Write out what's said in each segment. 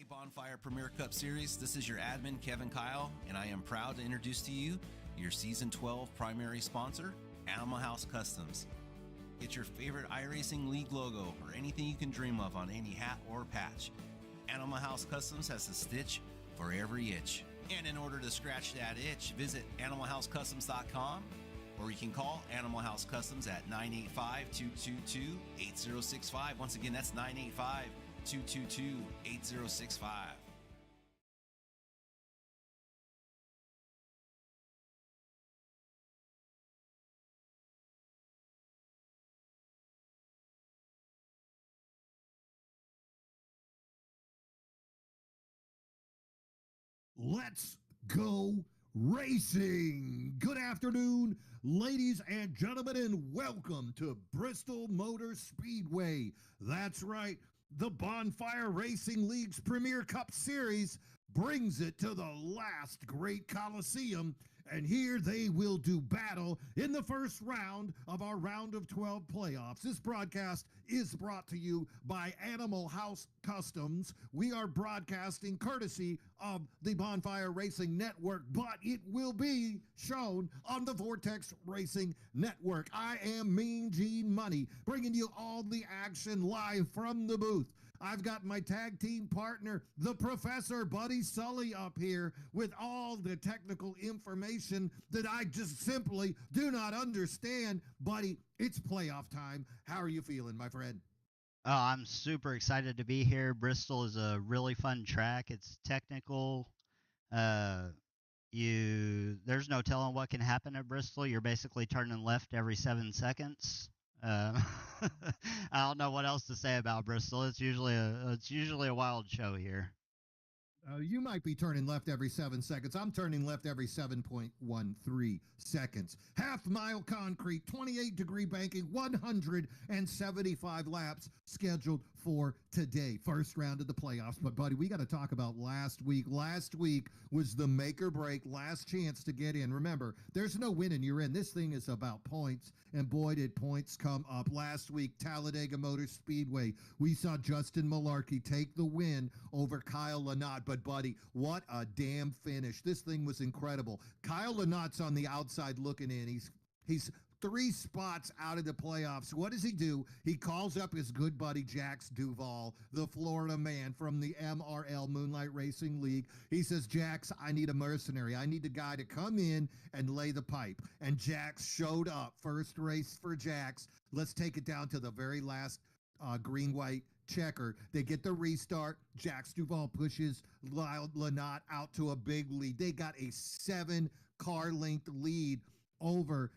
Bonfire Premier Cup Series. This is your admin, Kevin Kyle, and I am proud to introduce to you your Season 12 primary sponsor, Animal House Customs. Get your favorite iRacing League logo or anything you can dream of on any hat or patch. Animal House Customs has a stitch for every itch. And in order to scratch that itch, visit animalhousecustoms.com or you can call Animal House Customs at 985-222-8065. Once again, that's 985-222-8065. Let's go racing. Good afternoon, ladies and gentlemen, and welcome to Bristol Motor Speedway. That's right. The Bonfire Racing League's Premier Cup Series brings it to the last great Coliseum, and here they will do battle in the first round of our round of 12 playoffs. This broadcast is brought to you by Animal House Customs. We are broadcasting courtesy of the Bonfire Racing Network, but it will be shown on the Vortex Racing Network. I am Mean Gene Money, bringing you all the action live from the booth. I've got my tag team partner, the Professor Buddy Sully, up here with all the technical information that I just simply do not understand. Buddy, it's playoff time. How are you feeling, my friend? Oh, I'm super excited to be here. Bristol is a really fun track. It's technical. There's no telling what can happen at Bristol. You're basically turning left every 7 seconds. I don't know what else to say about Bristol. It's usually a wild show here. You might be turning left every 7 seconds. I'm turning left every 7.13 seconds. Half-mile concrete, 28-degree banking, 175 laps scheduled for today. First round of the playoffs. But, buddy, we got to talk about last week. Last week was the make or break, last chance to get in. Remember, there's no winning. You're in. This thing is about points, and boy, did points come up. Last week, Talladega Motor Speedway, we saw Justin Malarkey take the win over Kyle Lynott. But, buddy, what a damn finish. This thing was incredible. Kyle Lynott's on the outside looking in. He's 3 spots out of the playoffs. What does he do? He calls up his good buddy Jax Duvall, the Florida man from the MRL Moonlight Racing League. He says, Jax, I need a mercenary. I need a guy to come in and lay the pipe. And Jax showed up. First race for Jax. Let's take it down to the very last green-white checker. They get the restart. Jax Duvall pushes Lynott out to a big lead. They got a 7-car length lead over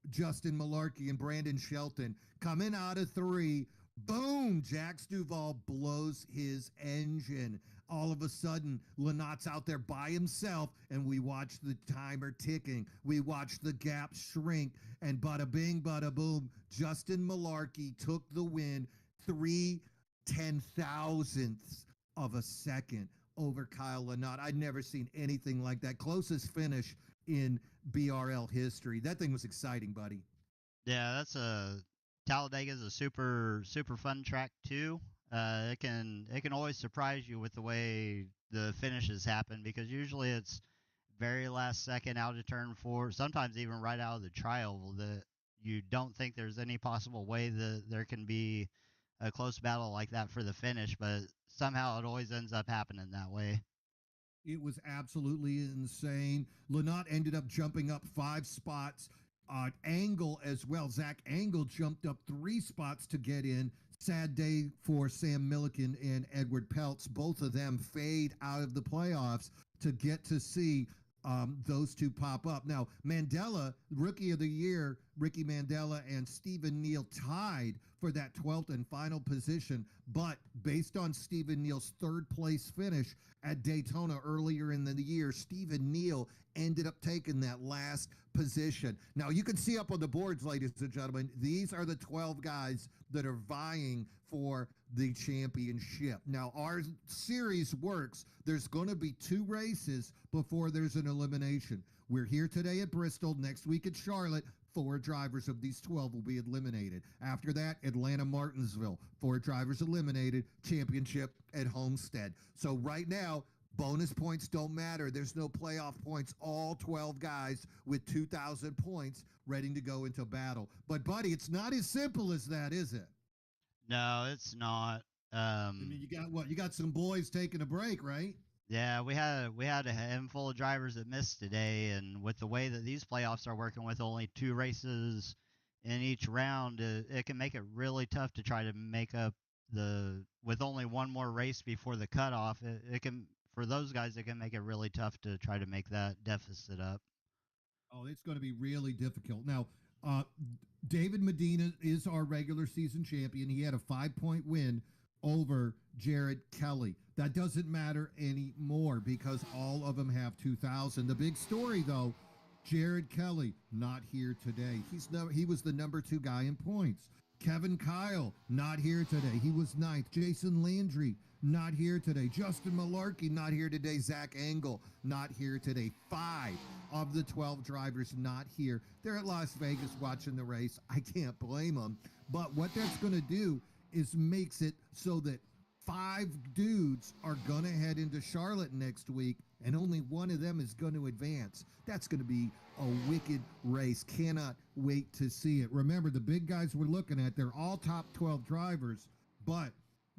Justin Malarkey and Brandon Shelton. Coming out of 3, boom, Jax Duvall blows his engine. All of a sudden, Lynott's out there by himself, and we watch the timer ticking. We watch the gap shrink, and bada bing, bada boom, Justin Malarkey took the win 3/10,000ths of a second over Kyle Lynott. I'd never seen anything like that. Closest finish in BRL history. That thing was exciting, buddy. Yeah, Talladega is a super fun track too. It can always surprise you with the way the finishes happen, because usually it's very last second out of turn 4, sometimes even right out of the trial, that you don't think there's any possible way that there can be a close battle like that for the finish, but somehow it always ends up happening that way. It was absolutely insane. Lynott ended up jumping up 5 spots. Angle as well. Zach Angle jumped up 3 spots to get in. Sad day for Sam Milliken and Edward Peltz. Both of them fade out of the playoffs to get to see those two pop up. Now, Mandela, Rookie of the Year, Ricky Mandela and Stephen Neal tied for that 12th and final position. But based on Stephen Neal's 3rd place finish at Daytona earlier in the year, Stephen Neal ended up taking that last position. Now, you can see up on the boards, ladies and gentlemen, these are the 12 guys that are vying for the championship. Now, our series works. There's going to be 2 races before there's an elimination. We're here today at Bristol. Next week at Charlotte, 4 drivers of these 12 will be eliminated. After that, Atlanta, Martinsville, 4 drivers eliminated, championship at Homestead. So right now, bonus points don't matter. There's no playoff points. All 12 guys with 2,000 points ready to go into battle. But, buddy, it's not as simple as that, is it? No, it's not. I mean, you got what? You got some boys taking a break, right? Yeah, we had a handful of drivers that missed today, and with the way that these playoffs are working with only 2 races in each round, it can make it really tough to try to make up with only 1 more race before the cutoff. It can, for those guys, it can make it really tough to try to make that deficit up. Oh, it's going to be really difficult. Now, David Medina is our regular season champion. He had a 5-point win over Jared Kelly. That doesn't matter anymore because all of them have 2,000. The big story, though, Jared Kelly not here today. He was the number 2 guy in points. Kevin Kyle not here today. He was 9th. Jason Landry not here today. Justin Malarkey not here today. Zach Angle not here today. 5 of the 12 drivers not here. They're at Las Vegas watching the race. I can't blame them. But what that's going to do is makes it so that 5 dudes are going to head into Charlotte next week, and only one of them is going to advance. That's going to be a wicked race. Cannot wait to see it. Remember, the big guys we're looking at, they're all top 12 drivers, but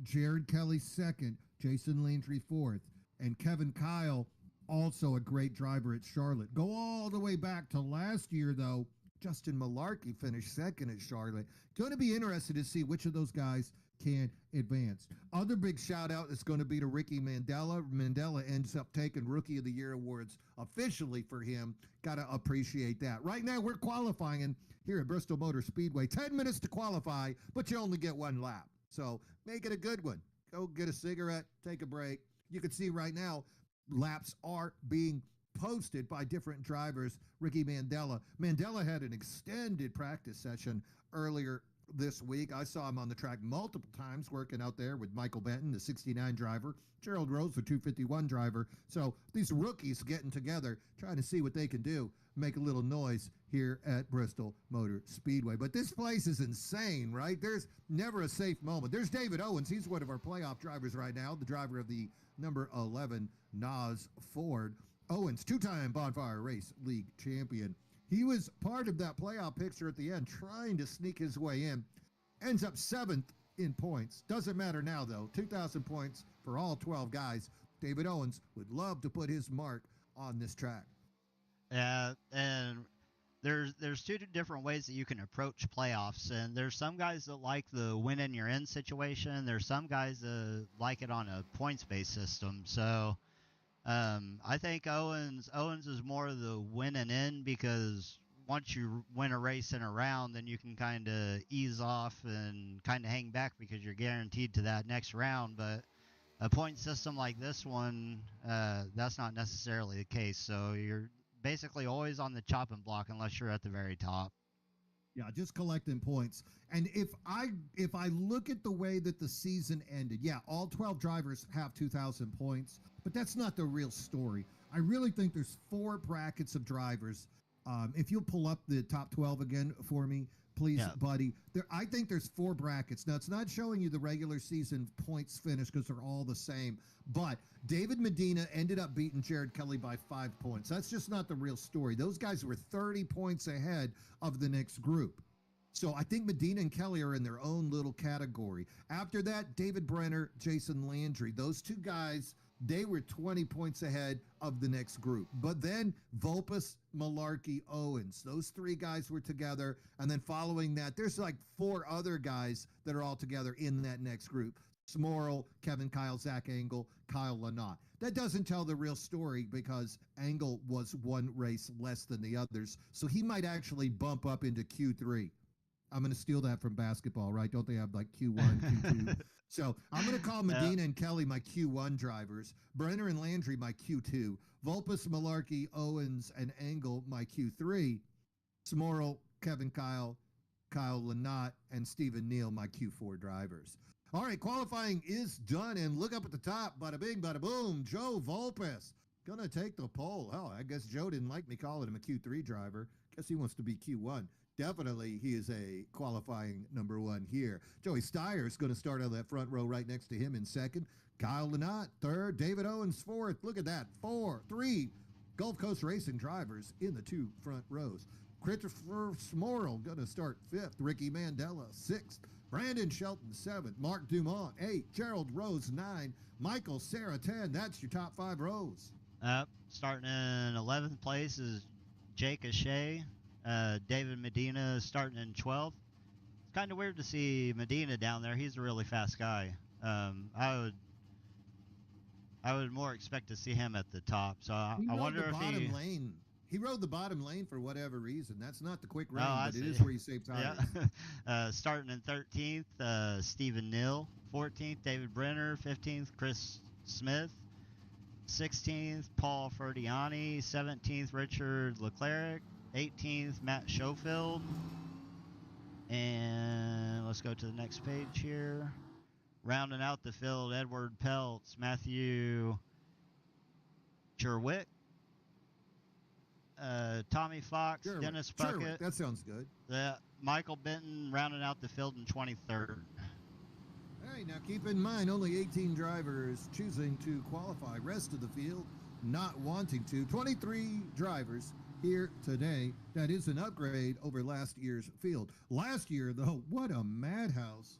Jared Kelly 2nd, Jason Landry 4th, and Kevin Kyle, also a great driver at Charlotte. Go all the way back to last year, though. Justin Malarkey finished 2nd at Charlotte. Going to be interested to see which of those guys can advance. Other big shout out is going to be to Ricky Mandela. Mandela ends up taking Rookie of the Year awards officially for him. Got to appreciate that. Right now we're qualifying here at Bristol Motor Speedway. 10 minutes to qualify, but you only get 1 lap. So make it a good one. Go get a cigarette, take a break. You can see right now laps are being posted by different drivers. Ricky Mandela. Mandela had an extended practice session earlier this week. I saw him on the track multiple times working out there with Michael Benton, the 69 driver, Gerald Rose, the 251 driver. So these rookies getting together, trying to see what they can do, make a little noise here at Bristol Motor Speedway. But this place is insane, right? There's never a safe moment. There's David Owens. He's one of our playoff drivers right now, the driver of the number 11 Nas Ford. Owens, 2-time Bonfire Race League champion. He was part of that playoff picture at the end, trying to sneak his way in. Ends up 7th in points. Doesn't matter now, though. 2,000 points for all 12 guys. David Owens would love to put his mark on this track. Yeah, and there's 2 different ways that you can approach playoffs, and there's some guys that like the win and you're in situation. There's some guys that like it on a points-based system. So I think Owens is more the win and in, because once you win a race in a round, then you can kind of ease off and kind of hang back because you're guaranteed to that next round. But a point system like this one, that's not necessarily the case. So you're basically always on the chopping block unless you're at the very top. Yeah, just collecting points. And if I look at the way that the season ended, yeah, all 12 drivers have 2,000 points, but that's not the real story. I really think there's 4 brackets of drivers. If you'll pull up the top 12 again for me, please, buddy. I think there's 4 brackets. Now, it's not showing you the regular season points finish because they're all the same, but David Medina ended up beating Jared Kelly by 5 points. That's just not the real story. Those guys were 30 points ahead of the next group. So I think Medina and Kelly are in their own little category. After that, David Brenner, Jason Landry. Those 2 guys They were 20 points ahead of the next group. But then Volpus, Malarkey, Owens, those three guys were together. And then following that, there's like four other guys that are all together in that next group. Smorrell, Kevin Kyle, Zach Engel, Kyle Lynott. That doesn't tell the real story because Engel was one race less than the others. So he might actually bump up into Q3. I'm going to steal that from basketball, right? Don't they have like Q1, Q2? So I'm going to call Medina and Kelly my Q1 drivers, Brenner and Landry my Q2, Volpus, Malarkey, Owens, and Engel my Q3, Smorrell, Kevin Kyle, Kyle Lynott, and Stephen Neal my Q4 drivers. All right, qualifying is done, and look up at the top, bada bing, bada boom, Joe Volpus gonna take the pole. Hell, I guess Joe didn't like me calling him a Q3 driver. Guess he wants to be Q1. Definitely, he is a qualifying number one here. Joey Steyer's going to start on that front row right next to him in second. Kyle Lynott, third. David Owens, fourth. Look at that. 3 Gulf Coast Racing drivers in the 2 front rows. Christopher Smorrell going to start fifth. Ricky Mandela, sixth. Brandon Shelton, seventh. Mark Dumont, 8. Gerald Rose, 9. Michael Serra, 10. That's your top 5 rows. Starting in 11th place is Jake Ashay. David Medina starting in 12th. It's kind of weird to see Medina down there. He's a really fast guy. I would more expect to see him at the top. So I wonder if he rode the bottom lane for whatever reason. That's not the quick lane, but it is where you save tires. Yeah. Starting in 13th, Stephen Neal. 14th, David Brenner. 15th, Chris Smith. 16th, Paul Ferdiani. 17th, Richard Leclerc. 18th, Matt Schofield. And let's go to the next page here. Rounding out the field, Edward Peltz, Matthew Cherwick, Tommy Fox, Dennis Bucket. That sounds good. Michael Benton rounding out the field in 23rd. All right, now keep in mind, only 18 drivers choosing to qualify. Rest of the field not wanting to. 23 drivers here today. That is an upgrade over last year's field. Last year, though, what a madhouse.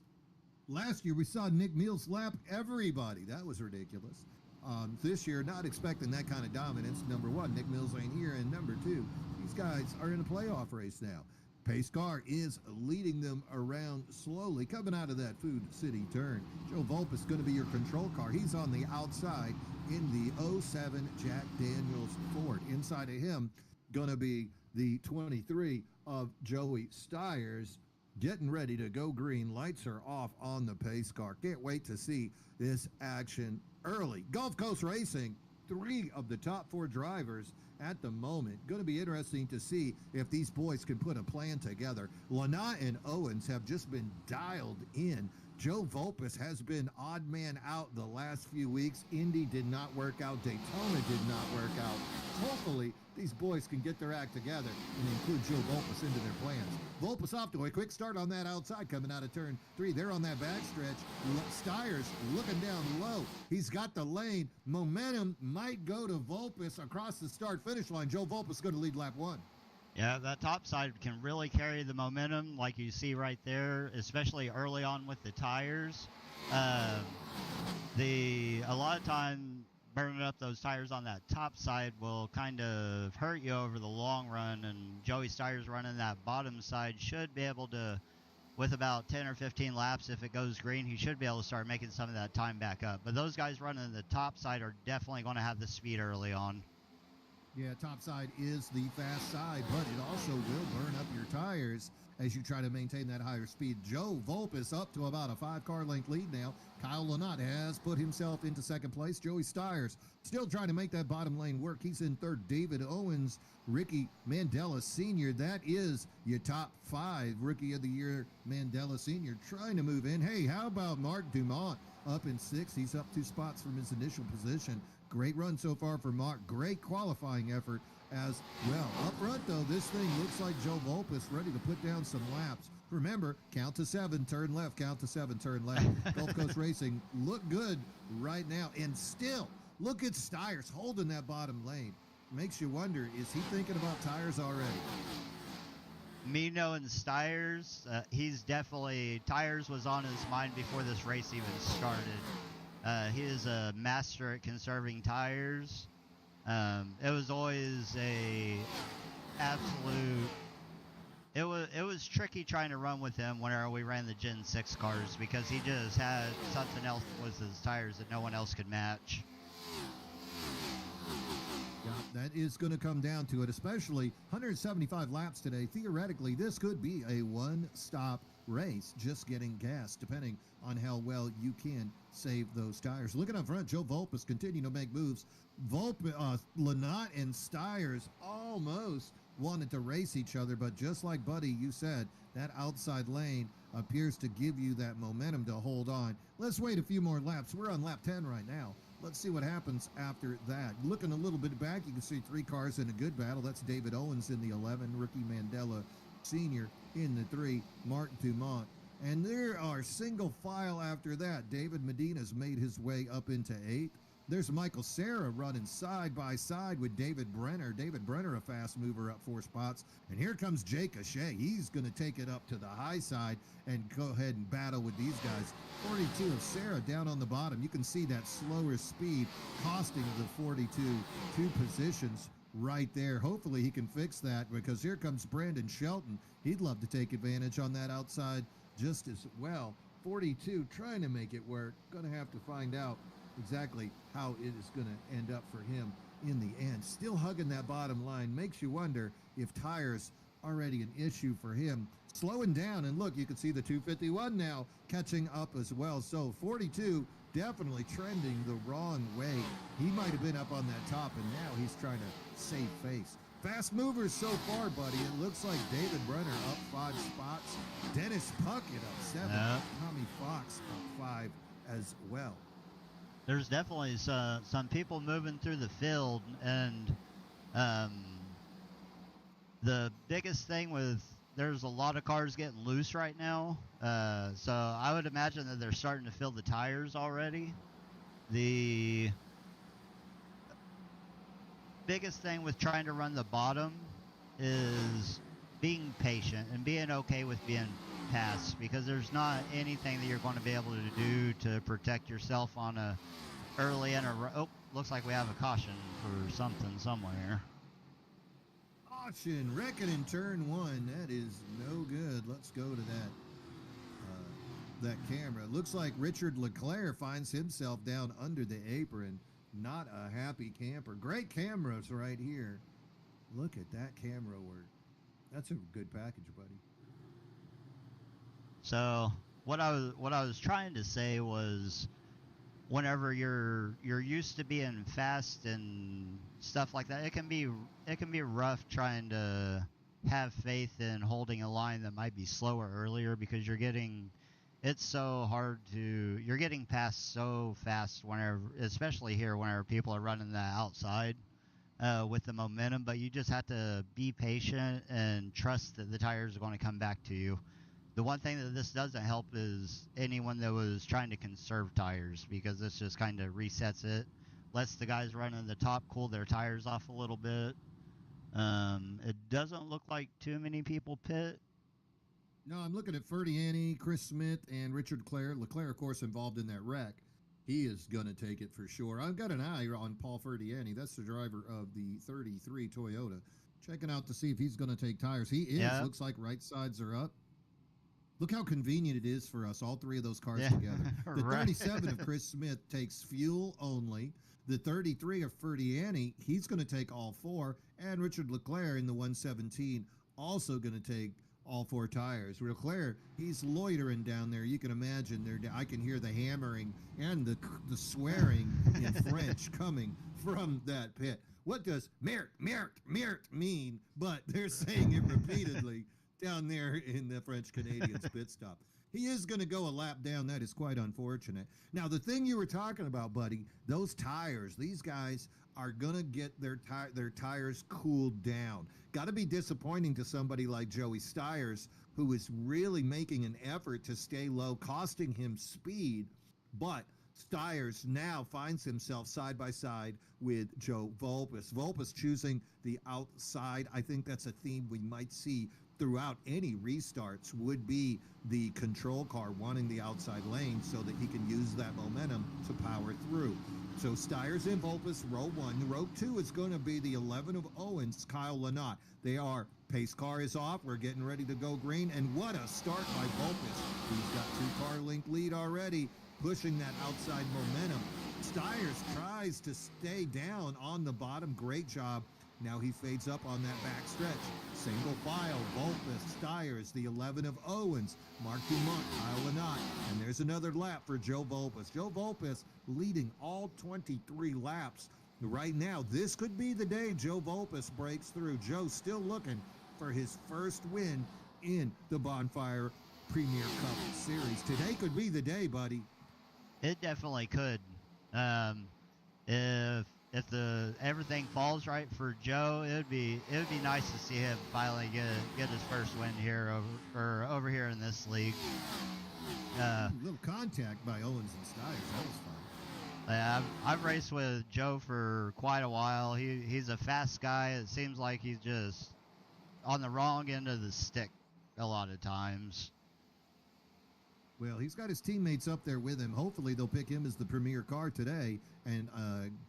Last year, we saw Nick Mills lap everybody. That was ridiculous. This year, not expecting that kind of dominance. Number one, Nick Mills ain't here. And number two, these guys are in a playoff race now. Pace car is leading them around slowly, coming out of that Food City turn. Joe Volpus is going to be your control car. He's on the outside in the 07 Jack Daniels Ford. Inside of him, going to be the 23 of Joey Steyers, getting ready to go green. Lights are off on the pace car. Can't wait to see this action early. Gulf Coast Racing, 3 of the top 4 drivers at the moment. Going to be interesting to see if these boys can put a plan together. Lynott and Owens have just been dialed in. Joe Volpus has been odd man out the last few weeks. Indy did not work out. Daytona did not work out. Hopefully, these boys can get their act together and include Joe Volpus into their plans. Volpus off to a quick start on that outside coming out of turn 3. They're on that backstretch. Steyers looking down low. He's got the lane. Momentum might go to Volpus across the start-finish line. Joe Volpus going to lead lap 1. Yeah, that top side can really carry the momentum like you see right there, especially early on with the tires. A lot of time burning up those tires on that top side will kind of hurt you over the long run, and Joey Steyers running that bottom side should be able to, with about 10 or 15 laps, if it goes green, he should be able to start making some of that time back up. But those guys running the top side are definitely going to have the speed early on. Yeah, top side is the fast side, but it also will burn up your tires as you try to maintain that higher speed. Joe Volpus up to about a 5-car length lead now. Kyle Lynott has put himself into second place. Joey Steyers still trying to make that bottom lane work. He's in third. David Owens, Ricky Mandela Sr. That is your top 5. Rookie of the Year Mandela Sr. trying to move in. Hey, how about Mark Dumont up in 6th? He's up 2 spots from his initial position. Great run so far for Mark. Great qualifying effort as well. Up front, though, this thing looks like Joe Volpus ready to put down some laps. Remember, count to 7, turn left, count to 7, turn left. Gulf Coast Racing look good right now. And still, look at Steyers holding that bottom lane. Makes you wonder, is he thinking about tires already? Me knowing Steyers, he's definitely, tires was on his mind before this race even started. He is a master at conserving tires. It was always a absolute. It was tricky trying to run with him whenever we ran the Gen 6 cars because he just had something else with his tires that no one else could match. Yeah, that is going to come down to it, especially 175 laps today. Theoretically, this could be a one-stop race, just getting gas, depending on how well you can save those tires. Looking up front, Joe Volpus continuing to make moves. Lynott and Stiers almost wanted to race each other, but just like Buddy, you said, that outside lane appears to give you that momentum to hold on. Let's wait a few more laps. We're on lap 10 right now. Let's see what happens after that. Looking a little bit back, you can see 3 cars in a good battle. That's David Owens in the 11, Rookie Mandela Sr. in the 3, Martin Dumont. And there are single file after that. David Medina's made his way up into 8. There's Michael Serra running side by side with David Brenner. David Brenner, a fast mover, up 4 spots. And here comes Jake O'Shea. He's going to take it up to the high side and go ahead and battle with these guys. 42 of Serra down on the bottom. You can see that slower speed costing the 42 2 positions right there. Hopefully he can fix that because here comes Brandon Shelton. He'd love to take advantage on that outside just as well. 42 trying to make it work. Going to have to find out exactly how it is going to end up for him in the end. Still hugging that bottom line. Makes you wonder if tires already an issue for him. Slowing down, and look, you can see the 251 now catching up as well. So 42 definitely trending the wrong way. He might have been up on that top, and now he's trying to save face. Fast movers so far, buddy. It looks like David Brenner up 5 spots. Dennis Puckett up 7. Yep. Tommy Fox up 5 as well. There's definitely some people moving through the field, and the biggest thing with there's a lot of cars getting loose right now, so I would imagine that they're starting to fill the tires already. The biggest thing with trying to run the bottom is being patient and being okay with being passed, because there's not anything that you're going to be able to do to protect yourself on a early in a oh, looks like we have a caution for something somewhere. Caution, wrecking in turn 1. That is no good. Let's go to that camera. Looks like Richard Leclerc finds himself down under the apron. Not a happy camper. Great cameras right here. Look at that camera work. That's a good package, buddy. So what I was trying to say was, whenever you're used to being fast and stuff like that, it can be rough trying to have faith in holding a line that might be slower earlier, because you're getting passed so fast whenever, especially here, whenever people are running that outside with the momentum. But you just have to be patient and trust that the tires are going to come back to you. The one thing that this doesn't help is anyone that was trying to conserve tires, because this just kind of resets it, lets the guys running the top cool their tires off a little bit. It doesn't look like too many people pit. No, I'm looking at Ferdiani, Chris Smith, and Richard Leclerc. Leclerc, of course, involved in that wreck. He is going to take it for sure. I've got an eye on Paul Ferdiani. That's the driver of the 33 Toyota. Checking out to see if he's going to take tires. He is. Yeah. Looks like right sides are up. Look how convenient it is for us, all 3 of those cars together. The 37 of Chris Smith takes fuel only. The 33 of Ferdiani, he's going to take all 4. And Richard Leclerc in the 117, also going to take all 4 tires. Leclerc, he's loitering down there. You can imagine I can hear the hammering and the swearing in French coming from that pit. What does merde mean? But they're saying it repeatedly down there in the French Canadians pit stop. He is going to go a lap down. That is quite unfortunate. Now, the thing you were talking about, buddy, those tires, these guys are going to get their tires cooled down. Got to be disappointing to somebody like Joey Stiers, who is really making an effort to stay low, costing him speed. But Stiers now finds himself side by side with Joe Volpus. Volpus choosing the outside. I think that's a theme we might see throughout any restarts, would be the control car wanting the outside lane so that he can use that momentum to power through. So Stiers and Volpus, row 1. Row 2 is going to be the 11 of Owens, Kyle Lynott. They are, pace car is off. We're getting ready to go green. And what a start by Volpus. He's got 2-car link lead already, pushing that outside momentum. Stiers tries to stay down on the bottom. Great job. Now he fades up on that back stretch. Single file, Volpus, Stiers, the 11 of Owens, Mark Dumont, Kyle Lynott, and there's another lap for Joe Volpus. Joe Volpus leading all 23 laps. Right now, this could be the day Joe Volpus breaks through. Joe still looking for his first win in the Bonfire Premier Cup Series. Today could be the day, buddy. It definitely could. If everything falls right for Joe, it would be nice to see him finally get his first win here over here in this league. A little contact by Owens and Stiers. That was fun. I've raced with Joe for quite a while. He's a fast guy. It seems like he's just on the wrong end of the stick a lot of times. Well, he's got his teammates up there with him. Hopefully they'll pick him as the premier car today and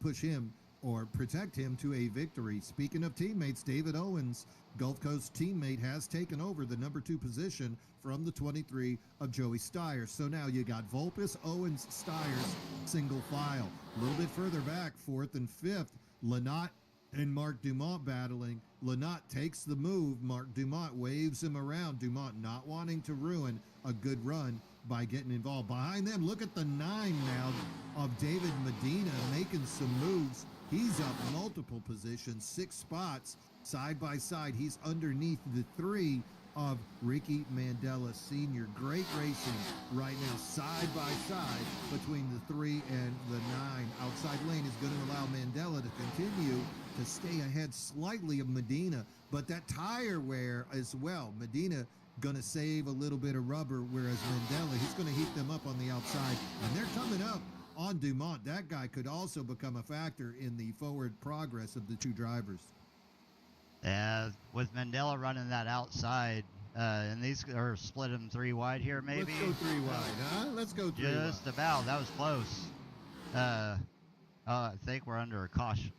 push him or protect him to a victory. Speaking of teammates, David Owens, Gulf Coast teammate, has taken over the number 2 position from the 23 of Joey Stiers. So now you got Volpus, Owens, Stiers, single file. A little bit further back, 4th and 5th, Lynott and Mark Dumont battling. Lynott takes the move. Mark Dumont waves him around. Dumont not wanting to ruin a good run by getting involved. Behind them, look at the 9 now of David Medina making some moves. He's up multiple positions, 6 spots side by side. He's underneath the 3 of Ricky Mandela Sr. Great racing right now, side by side between the 3 and the 9. Outside lane is going to allow Mandela to continue to stay ahead slightly of Medina, but that tire wear as well. Medina going to save a little bit of rubber, whereas Mandela, he's going to heat them up on the outside, and they're coming up on Dumont. That guy could also become a factor in the forward progress of the 2 drivers. With Mandela running that outside, and these are split them 3 wide here, maybe. Let's go 3 wide, huh? Let's go 3 wide. Just about. That was close. I think we're under a caution.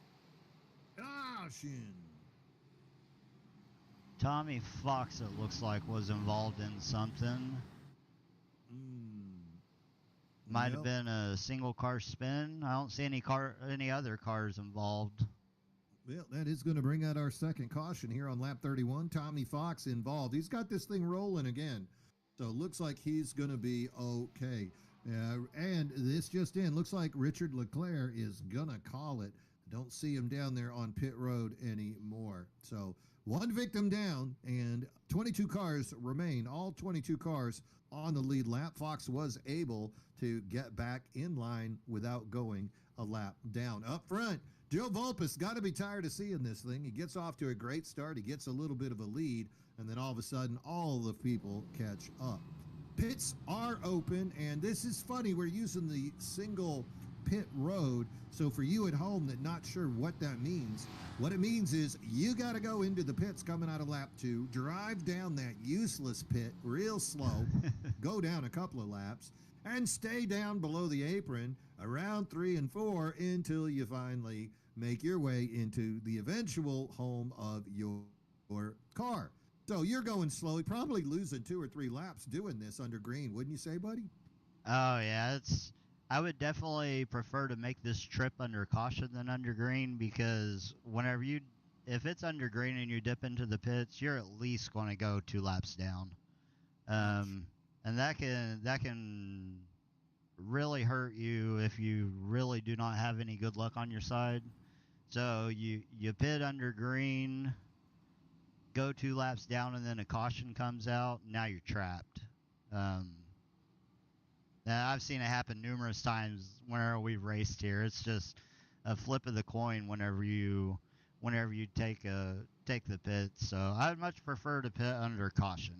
Caution. Tommy Fox, it looks like, was involved in something. Might have been a single car spin. I don't see any other cars involved. Well, that is going to bring out our second caution here on lap 31. Tommy Fox involved. He's got this thing rolling again. So it looks like he's going to be okay. And this just in. Looks like Richard Leclerc is going to call it. Don't see him down there on pit road anymore. So 1 victim down and 22 cars remain. All 22 cars on the lead lap. Fox was able to get back in line without going a lap down. Up front, Joe Volpus got to be tired of seeing this thing. He gets off to a great start. He gets a little bit of a lead, and then all of a sudden, all the people catch up. Pits are open, and this is funny. We're using the single pit road. So for you at home that not sure what that means, what it means is you got to go into the pits coming out of lap 2, drive down that useless pit real slow, go down a couple of laps, and stay down below the apron around 3 and 4 until you finally make your way into the eventual home of your car. So you're going slowly, probably losing 2 or 3 laps doing this under green, wouldn't you say, buddy? Oh, yeah. I would definitely prefer to make this trip under caution than under green, because if it's under green and you dip into the pits, you're at least going to go 2 laps down. And that can really hurt you if you really do not have any good luck on your side. So you pit under green, go 2 laps down, and then a caution comes out. Now you're trapped. I've seen it happen numerous times whenever we've raced here. It's just a flip of the coin whenever you take the pit. So I'd much prefer to pit under caution.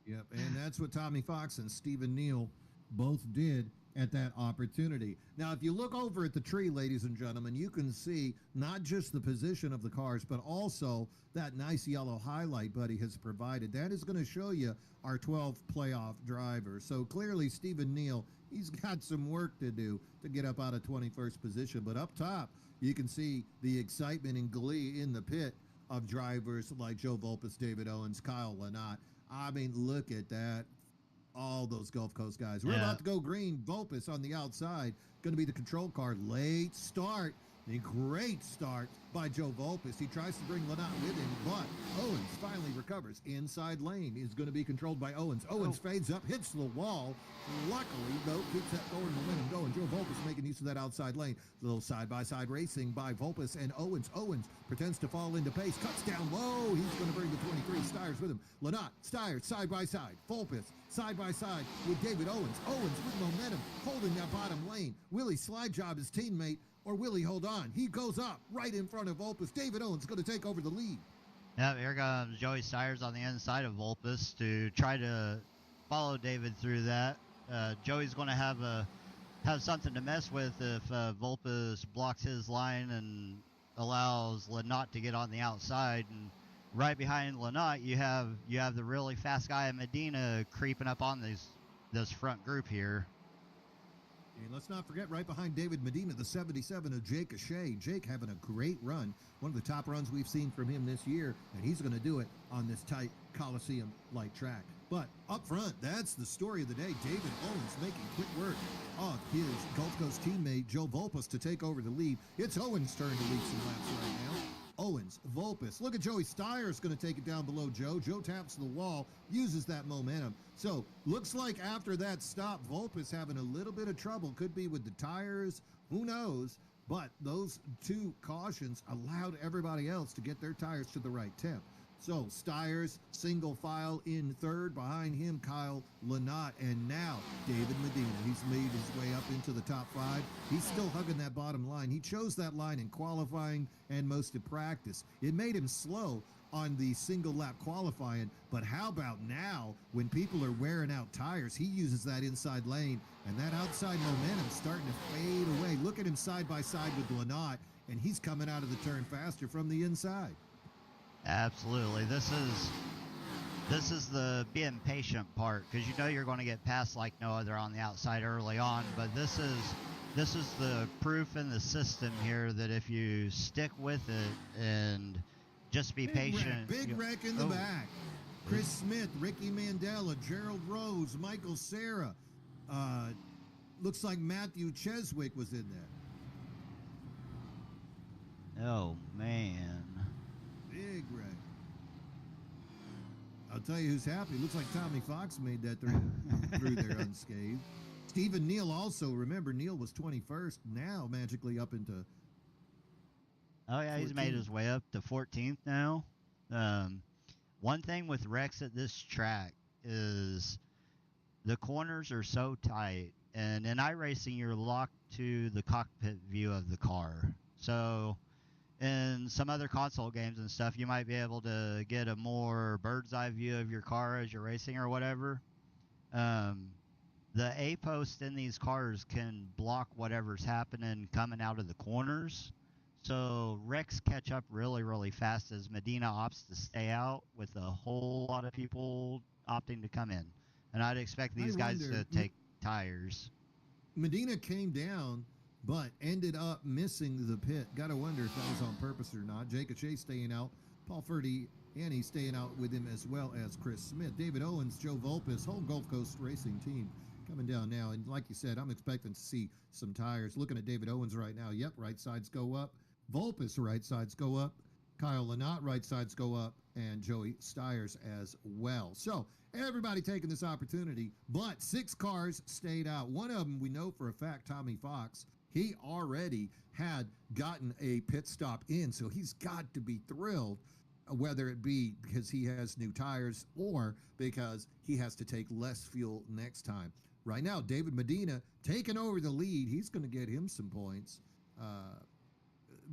Yep, and that's what Tommy Fox and Stephen Neal both did at that opportunity. Now, if you look over at the tree, ladies and gentlemen, you can see not just the position of the cars, but also that nice yellow highlight Buddy has provided. That is going to show you our 12 playoff drivers. So clearly, Stephen Neal, he's got some work to do to get up out of 21st position. But up top, you can see the excitement and glee in the pit of drivers like Joe Volpes, David Owens, Kyle Lynott. I mean, look at that. All those Gulf Coast guys. We're about to go green. Volpes on the outside. Going to be the control car. Late start. A great start by Joe Volpes. He tries to bring Lynott with him, but Owens finally recovers. Inside lane is going to be controlled by Owens. Owens fades up, hits the wall. Luckily, though, keeps that forward momentum going. Joe Volpes making use of that outside lane. A little side-by-side racing by Volpes and Owens. Owens pretends to fall into pace, cuts down low. He's going to bring the 23 Steyrs with him. Lynott, Steyrs, side-by-side. Volpes, side-by-side with David Owens. Owens with momentum, holding that bottom lane. Will he slide job his teammate, or will he hold on? He goes up right in front of Volpes. David Owens going to take over the lead. Yeah, here comes Joey Steyrs on the inside of Volpes to try to follow David through that. Joey's going to have something to mess with if Volpes blocks his line and allows Lynott to get on the outside. And right behind Lynott, you have the really fast guy in Medina creeping up on this front group here. And let's not forget, right behind David Medina, the 77 of Jake O'Shea. Jake having a great run, one of the top runs we've seen from him this year, and he's going to do it on this tight Coliseum-like track. But up front, that's the story of the day. David Owens making quick work of his Gulf Coast teammate, Joe Volpes, to take over the lead. It's Owens' turn to lead some laps right now. Owens, Volpes. Look at Joey Steyrs going to take it down below Joe. Joe taps the wall, uses that momentum. So looks like after that stop, Volpes having a little bit of trouble. Could be with the tires, who knows? But those two cautions allowed everybody else to get their tires to the right temp. So Steyrs, single file in third. Behind him, Kyle Lynott. And now David Medina. He's made his way up into the top five. He's still hugging that bottom line. He chose that line in qualifying and most of practice. It made him slow on the single lap qualifying, but how about now when people are wearing out tires? He uses that inside lane, and that outside momentum starting to fade away. Look at him side by side with Lynott, and he's coming out of the turn faster from the inside. Absolutely. This is the being patient part, because you know you're going to get past like no other on the outside early on, but this is the proof in the system here that if you stick with it and just be patient. Big wreck in the back. Chris Smith, Ricky Mandela, Gerald Rose, Michael Serra. Looks like Matthew Cheswick was in there. Oh, man. Big wreck. I'll tell you who's happy. Looks like Tommy Fox made that through there unscathed. Stephen Neal also. Remember, Neal was 21st. Now magically up into... Oh, yeah, 14th. He's made his way up to 14th now. One thing with wrecks at this track is the corners are so tight. And in iRacing, you're locked to the cockpit view of the car. So in some other console games and stuff, you might be able to get a more bird's eye view of your car as you're racing or whatever. The A-post in these cars can block whatever's happening coming out of the corners. So wrecks catch up really, really fast as Medina opts to stay out with a whole lot of people opting to come in. And I'd expect these guys to take tires. Medina came down, but ended up missing the pit. Got to wonder if that was on purpose or not. Jake O'Shea staying out. Paul Ferdy and he's staying out with him as well as Chris Smith. David Owens, Joe Volpes, whole Gulf Coast racing team coming down now. And like you said, I'm expecting to see some tires. Looking at David Owens right now. Yep, right sides go up. Volpes, right sides go up. Kyle Lynott, right sides go up. And Joey Steyrs as well. So everybody taking this opportunity, but 6 cars stayed out. One of them we know for a fact, Tommy Fox, he already had gotten a pit stop in, so he's got to be thrilled, whether it be because he has new tires or because he has to take less fuel next time. Right now, David Medina taking over the lead. He's going to get him some points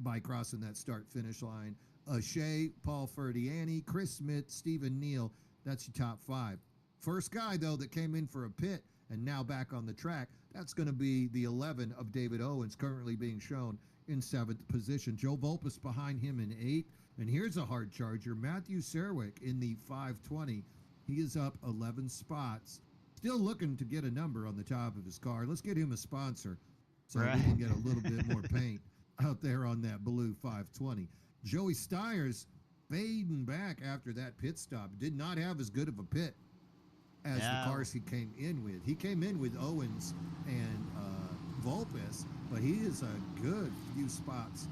by crossing that start-finish line. O'Shea, Paul Ferdiani, Chris Smith, Stephen Neal. That's your top 5. First guy, though, that came in for a pit and now back on the track, That's going to be the 11 of David Owens, currently being shown in 7th position. Joe Volpus behind him in 8th. And here's a hard charger, Matthew Serwick in the 520. He is up 11 spots. Still looking to get a number on the top of his car. Let's get him a sponsor so we can get a little bit more paint out there on that blue 520. Joey Stiers fading back after that pit stop. Did not have as good of a pit as the cars he came in with. He came in with Owens and Volpus, but he is a good few spots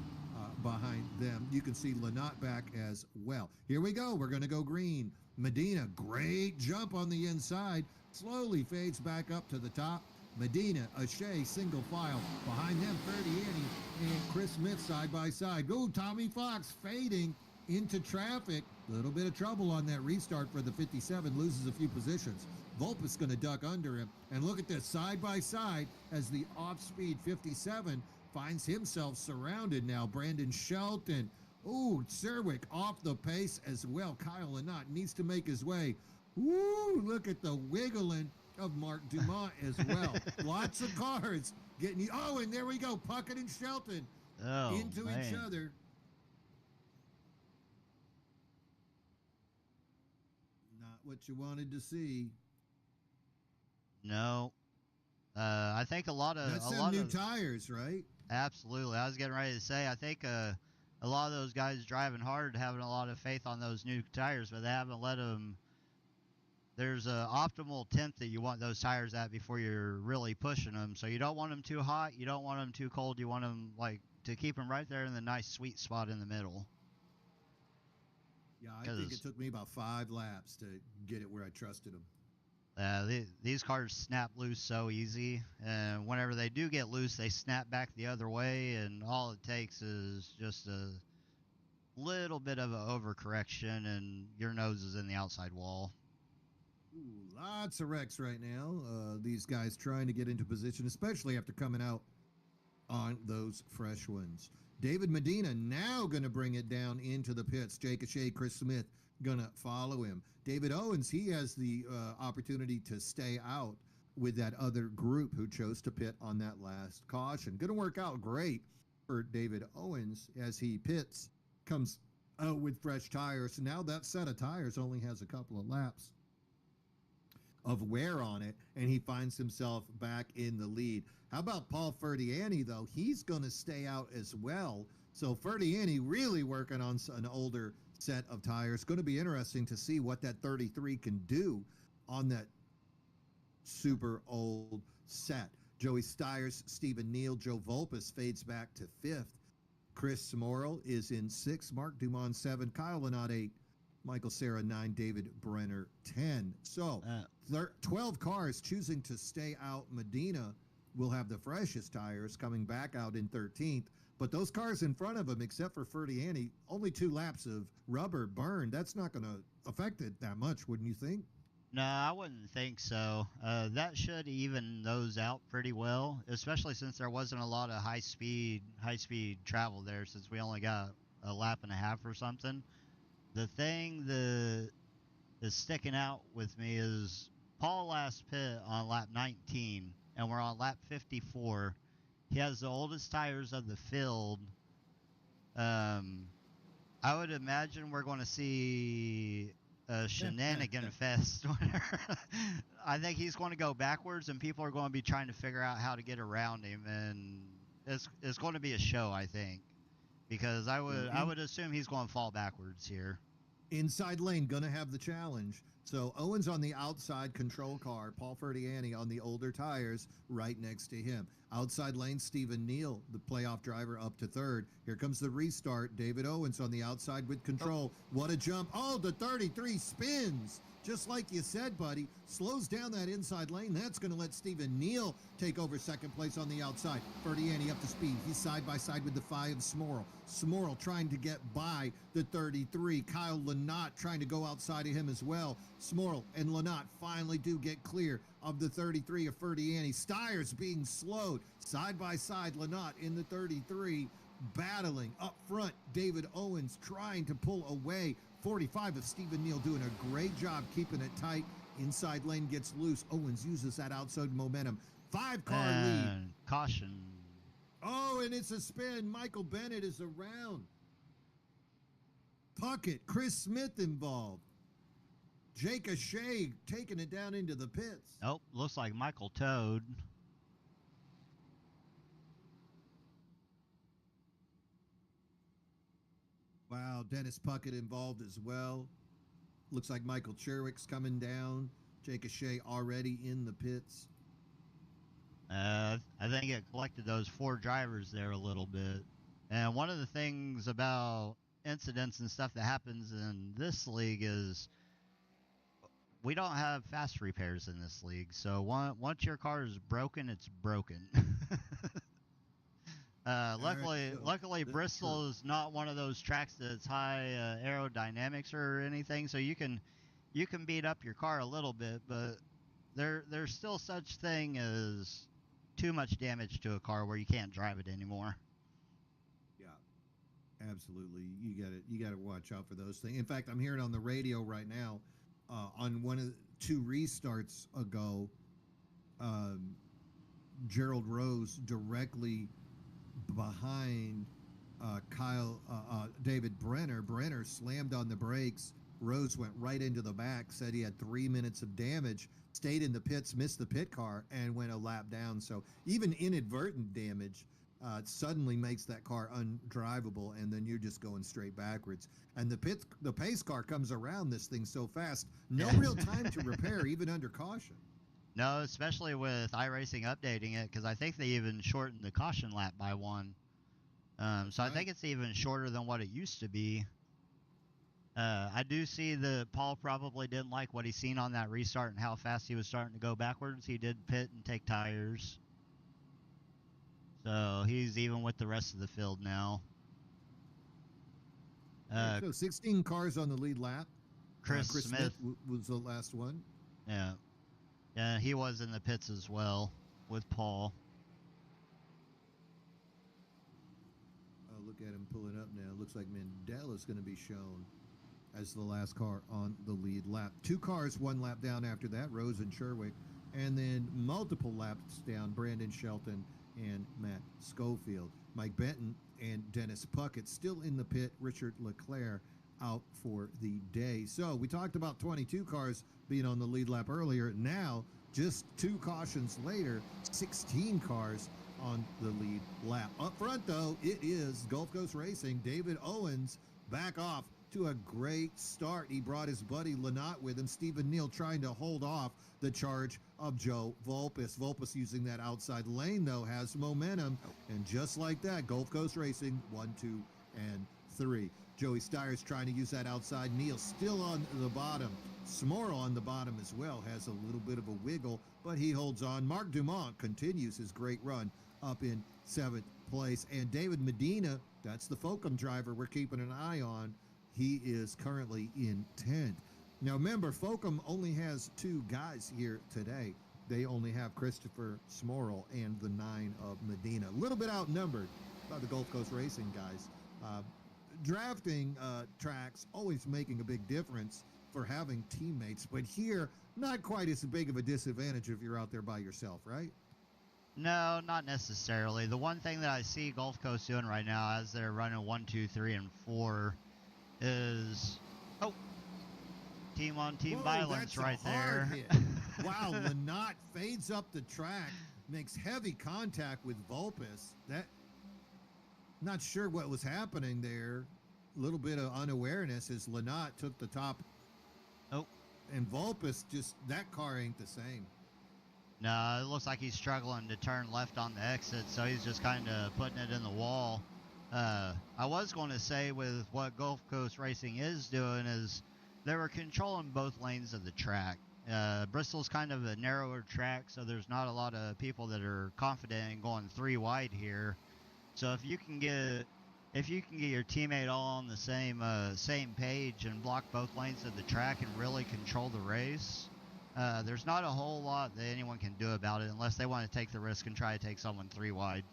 behind them. You can see Lynott back as well. Here we go. We're going to go green. Medina, great jump on the inside. Slowly fades back up to the top. Medina, Shea, single file. Behind them, Ferdiani and Chris Smith side by side. Go, Tommy Fox fading into traffic. A little bit of trouble on that restart for the 57. Loses a few positions. Volpus going to duck under him. And look at this, side by side as the off-speed 57 finds himself surrounded now. Brandon Shelton. Ooh, Serwick off the pace as well. Kyle Lynott needs to make his way. Woo, look at the wiggling of Mark Dumont as well. Lots of cars getting. Oh, and there we go. Puckett and Shelton into each other. Not what you wanted to see. No. I think a lot of new tires, right? Absolutely. I was getting ready to say, I think a lot of those guys driving hard, having a lot of faith on those new tires, but they haven't let them. There's an optimal temp that you want those tires at before you're really pushing them. So you don't want them too hot. You don't want them too cold. You want them to keep them right there in the nice sweet spot in the middle. Yeah, I think it took me about 5 laps to get it where I trusted them. These cars snap loose so easy, and whenever they do get loose, they snap back the other way, and all it takes is just a little bit of an overcorrection, and your nose is in the outside wall. Ooh, lots of wrecks right now. These guys trying to get into position, especially after coming out on those fresh ones. David Medina now going to bring it down into the pits. Jake Shea, Chris Smith going to follow him. David Owens, he has the opportunity to stay out with that other group who chose to pit on that last caution. Going to work out great for David Owens as he pits, comes out with fresh tires. So now that set of tires only has a couple of laps of wear on it, and he finds himself back in the lead. How about Paul Ferdiani, though? He's going to stay out as well. So Ferdiani really working on an older set of tires. Going to be interesting to see what that 33 can do on that super old set. Joey Stiers, Stephen Neal, Joe Volpus fades back to 5th. Chris Morrill is in 6th. Mark Dumont 7. Kyle Lynott 8. Michael Serra 9. David Brenner 10. So 12 cars choosing to stay out. Medina will have the freshest tires coming back out in 13th. But those cars in front of him, except for Ferdiani, only 2 laps of rubber burned. That's not going to affect it that much, wouldn't you think? No, I wouldn't think so. That should even those out pretty well, especially since there wasn't a lot of high speed travel there, since we only got a lap and a half or something. The thing that is sticking out with me is Paul last pit on lap 19, and we're on lap 54. He has the oldest tires of the field. I would imagine we're going to see a shenanigan fest. I think he's going to go backwards, and people are going to be trying to figure out how to get around him, and it's going to be a show, I think, because I would assume he's going to fall backwards here. Inside lane going to have the challenge. So Owens on the outside control car, Paul Ferdiani on the older tires right next to him. Outside lane, Stephen Neal, the playoff driver, up to 3rd. Here comes the restart. David Owens on the outside with control. What a jump. Oh, the 33 spins. Just like you said, buddy. Slows down that inside lane. That's going to let Stephen Neal take over 2nd place on the outside. Ferdiani up to speed. He's side by side with the 5 Smorrell. Smorrell trying to get by the 33. Kyle Lynott trying to go outside of him as well. Smorrell and Lynott finally do get clear of the 33 of Ferdiani. Stiers being slowed. Side by side, Lynott in the 33. Battling up front. David Owens trying to pull away. 45 of Stephen Neal doing a great job keeping it tight. Inside lane gets loose. Owens uses that outside momentum. 5-car lead. And caution. Oh, and it's a spin. Michael Bennett is around. Puckett, Chris Smith involved. Jake O'Shea taking it down into the pits. Nope, looks like Michael Toad. Wow, Dennis Puckett involved as well. Looks like Michael Cherwick's coming down. Jake O'Shea already in the pits. I think it collected those 4 drivers there a little bit. And one of the things about incidents and stuff that happens in this league is we don't have fast repairs in this league. So once your car is broken, it's broken. Luckily, Bristol is not one of those tracks that's high aerodynamics or anything. So you can beat up your car a little bit, but there's still such thing as too much damage to a car where you can't drive it anymore. Yeah, absolutely. You got to watch out for those things. In fact, I'm hearing on the radio right now, on one of the 2 restarts ago, Gerald Rose directly behind David Brenner. Brenner slammed on the brakes. Rose went right into the back, said he had 3 minutes of damage, stayed in the pits, missed the pit car, and went a lap down. So even inadvertent damage suddenly makes that car undrivable, and then you're just going straight backwards. And the pace car comes around this thing so fast, no real time to repair, even under caution. No, especially with iRacing updating it, because I think they even shortened the caution lap by 1. So I think it's even shorter than what it used to be. I do see that Paul probably didn't like what he seen on that restart and how fast he was starting to go backwards. He did pit and take tires. So he's even with the rest of the field now. So 16 cars on the lead lap. Chris Smith was the last one. Yeah. Yeah, he was in the pits as well with Paul. Oh, look at him pulling up now. Looks like Mandela's going to be shown as the last car on the lead lap. 2 cars, 1 lap down after that, Rose and Sherwick. And then multiple laps down, Brandon Shelton and Matt Schofield. Mike Benton and Dennis Puckett still in the pit. Richard Leclerc out for the day. So we talked about 22 cars being on the lead lap earlier. Now, just 2 cautions later, 16 cars on the lead lap. Up front, though, it is Gulf Coast Racing. David Owens back off to a great start. He brought his buddy Lynott with him. Stephen Neal trying to hold off the charge of Joe Volpus. Volpus using that outside lane, though, has momentum. And just like that, Gulf Coast Racing, 1, 2, and 3. Joey Steyer's trying to use that outside. Neal still on the bottom. Smorl on the bottom as well. Has a little bit of a wiggle, but he holds on. Mark Dumont continues his great run up in 7th place. And David Medina, that's the Folcom driver we're keeping an eye on. He is currently in 10th. Now, remember, Folcom only has 2 guys here today. They only have Christopher Smorl and the 9 of Medina. A little bit outnumbered by the Gulf Coast Racing guys. Drafting tracks always making a big difference for having teammates, but here, not quite as big of a disadvantage if you're out there by yourself, right? No, not necessarily. The one thing that I see Gulf Coast doing right now as they're running 1, 2, 3, and 4 is team-on-team violence right there. Wow, Lynott fades up the track, makes heavy contact with Volpus. Not sure what was happening there. A little bit of unawareness as Lynott took the top. Oh. And Volpus, just that car ain't the same. No, it looks like he's struggling to turn left on the exit, so he's just kind of putting it in the wall. I was going to say with what Gulf Coast Racing is doing is they were controlling both lanes of the track. Bristol's kind of a narrower track, so there's not a lot of people that are confident in going 3 wide here. So if you can get your teammate all on the same page and block both lanes of the track and really control the race, there's not a whole lot that anyone can do about it unless they want to take the risk and try to take someone 3 wide.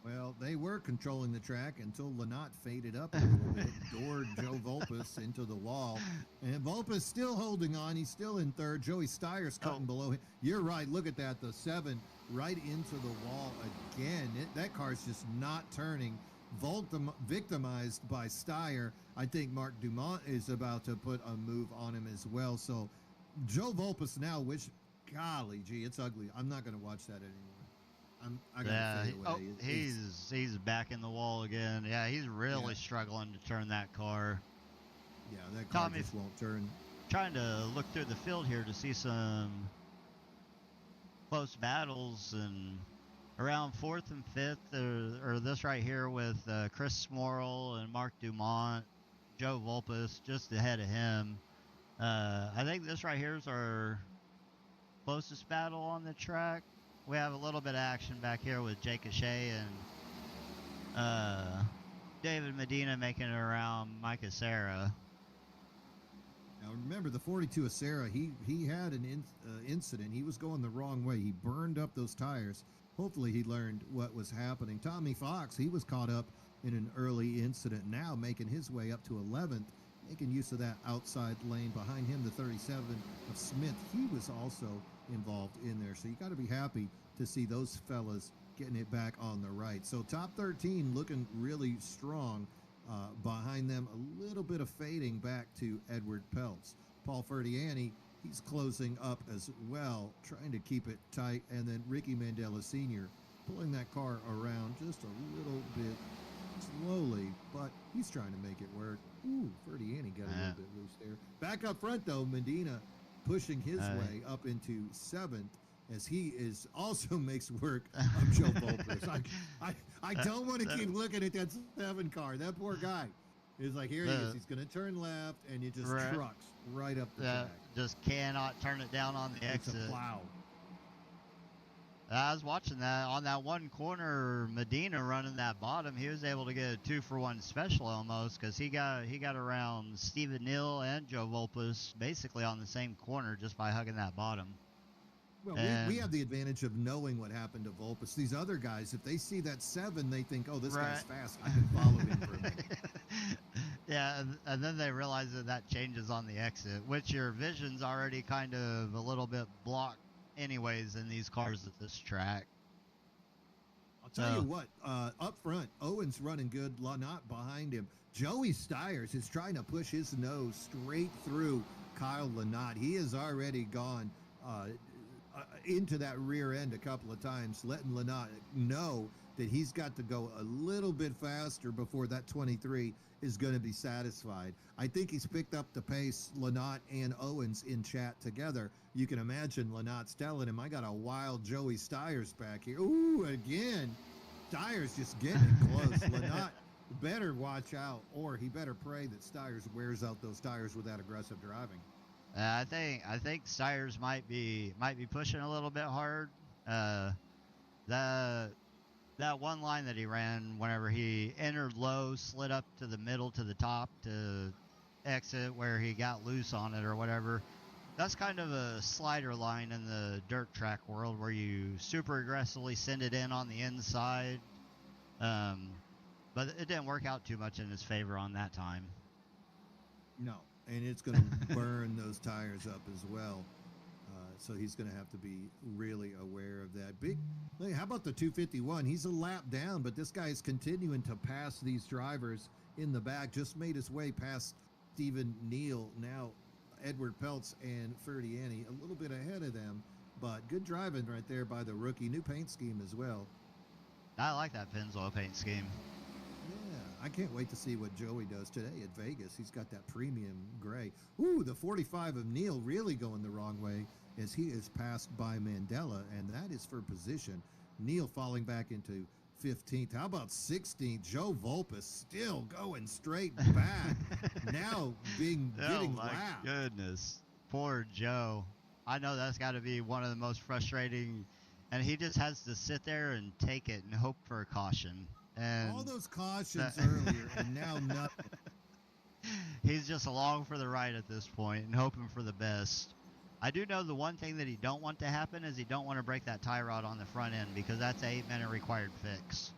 Well, they were controlling the track until Lynott faded up a little bit, doored Joe Volpus into the wall. And Volpus still holding on. He's still in third. Joey Steyer's cutting below him. You're right. Look at that. The 7 right into the wall again. That car's just not turning. Victimized by Steyer. I think Mark Dumont is about to put a move on him as well. So Joe Volpus now, golly gee, it's ugly. I'm not going to watch that anymore. I gotta fade away. He's back in the wall again. Yeah, he's really struggling to turn that car. Yeah, that car Tommy, just won't turn. Trying to look through the field here to see some close battles, and around 4th and 5th, or this right here with Chris Smorrell and Mark Dumont, Joe Volpus just ahead of him. I think this right here is our closest battle on the track. We have a little bit of action back here with Jake O'Shea and David Medina making it around Micah Serra. Now remember, the 42 Acera, he had an incident. He was going the wrong way. He burned up those tires. Hopefully he learned what was happening. Tommy Fox, he was caught up in an early incident, now making his way up to 11th, making use of that outside lane. Behind him, the 37 of Smith, he was also involved in there. So you got to be happy to see those fellas getting it back on the right. So top 13 looking really strong. Behind them, a little bit of fading back to Edward Peltz. Paul Ferdiani, he's closing up as well, trying to keep it tight. And then Ricky Mandela Sr. pulling that car around just a little bit slowly, but he's trying to make it work. Ooh, Ferdiani got a little bit loose there. Back up front, though, Medina pushing his way up into 7th, as he also makes work of Joe Volpus. I don't want to keep looking at that 7 car. That poor guy is like, here he is. He's going to turn left, and it just trucks right up the track. Just cannot turn it down on the exit. It's a plow. I was watching that on that one corner. Medina running that bottom, he was able to get a 2-for-1 special almost, because he got around Stephen Neal and Joe Volpus basically on the same corner just by hugging that bottom. Well, we have the advantage of knowing what happened to Volpus. These other guys, if they see that 7, they think, oh, this guy's fast. I can follow him for a minute. Yeah, and then they realize that changes on the exit, which your vision's already kind of a little bit blocked anyways in these cars at this track. I'll tell you what, up front, Owen's running good, Lynott behind him. Joey Steyers is trying to push his nose straight through Kyle Lynott. He has already gone into that rear end a couple of times, letting Lynott know that he's got to go a little bit faster before that 23 is going to be satisfied. I think he's picked up the pace, Lynott and Owens in chat together. You can imagine Lynott's telling him, I got a wild Joey Steyers back here. Ooh, again, Steyers just getting close. Lynott better watch out, or he better pray that Steyers wears out those tires with that aggressive driving. I think Steyers might be pushing a little bit hard. That one line that he ran whenever he entered low, slid up to the middle to the top to exit where he got loose on it or whatever. That's kind of a slider line in the dirt track world where you super aggressively send it in on the inside. But it didn't work out too much in his favor on that time. No, and it's going to burn those tires up as well. So he's going to have to be really aware of that. How about the 251? He's a lap down, but this guy is continuing to pass these drivers in the back. Just made his way past Stephen Neal. Now Edward Peltz and Ferdiani a little bit ahead of them, but good driving right there by the rookie. New paint scheme as well. I like that Pennzoil paint scheme. Yeah, I can't wait to see what Joey does today at Vegas. He's got that premium gray. Ooh, the 45 of Neal really going the wrong way as he is passed by Mandela, and that is for position. Neal falling back into 15th. How about 16th? Joe Volpus still going straight back. Now getting lapped. Goodness. Poor Joe. I know that's got to be one of the most frustrating, and he just has to sit there and take it and hope for a caution. And all those cautions earlier, and now nothing. He's just along for the ride at this point and hoping for the best. I do know the one thing that he don't want to happen is he don't want to break that tie rod on the front end, because that's an 8-minute required fix.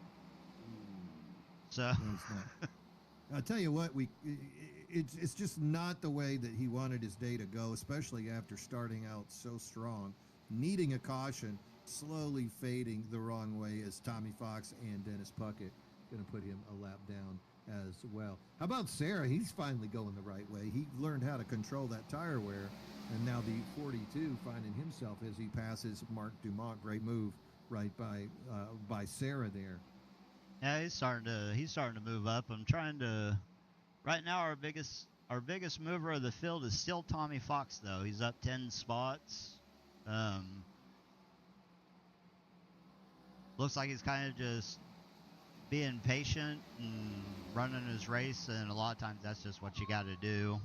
So No, it's not. I'll tell you what, it's just not the way that he wanted his day to go, especially after starting out so strong, needing a caution, slowly fading the wrong way as Tommy Fox and Dennis Puckett going to put him a lap down as well. How about Sarah? He's finally going the right way. He learned how to control that tire wear, and now the 42 finding himself as he passes Mark Dumont. Great move right by Sarah there. yeah, he's starting to move up. I'm trying to. Right now, our biggest mover of the field is still Tommy Fox, though. He's up 10 spots. Looks like he's kind of just being patient and running his race, and a lot of times that's just what you got to do.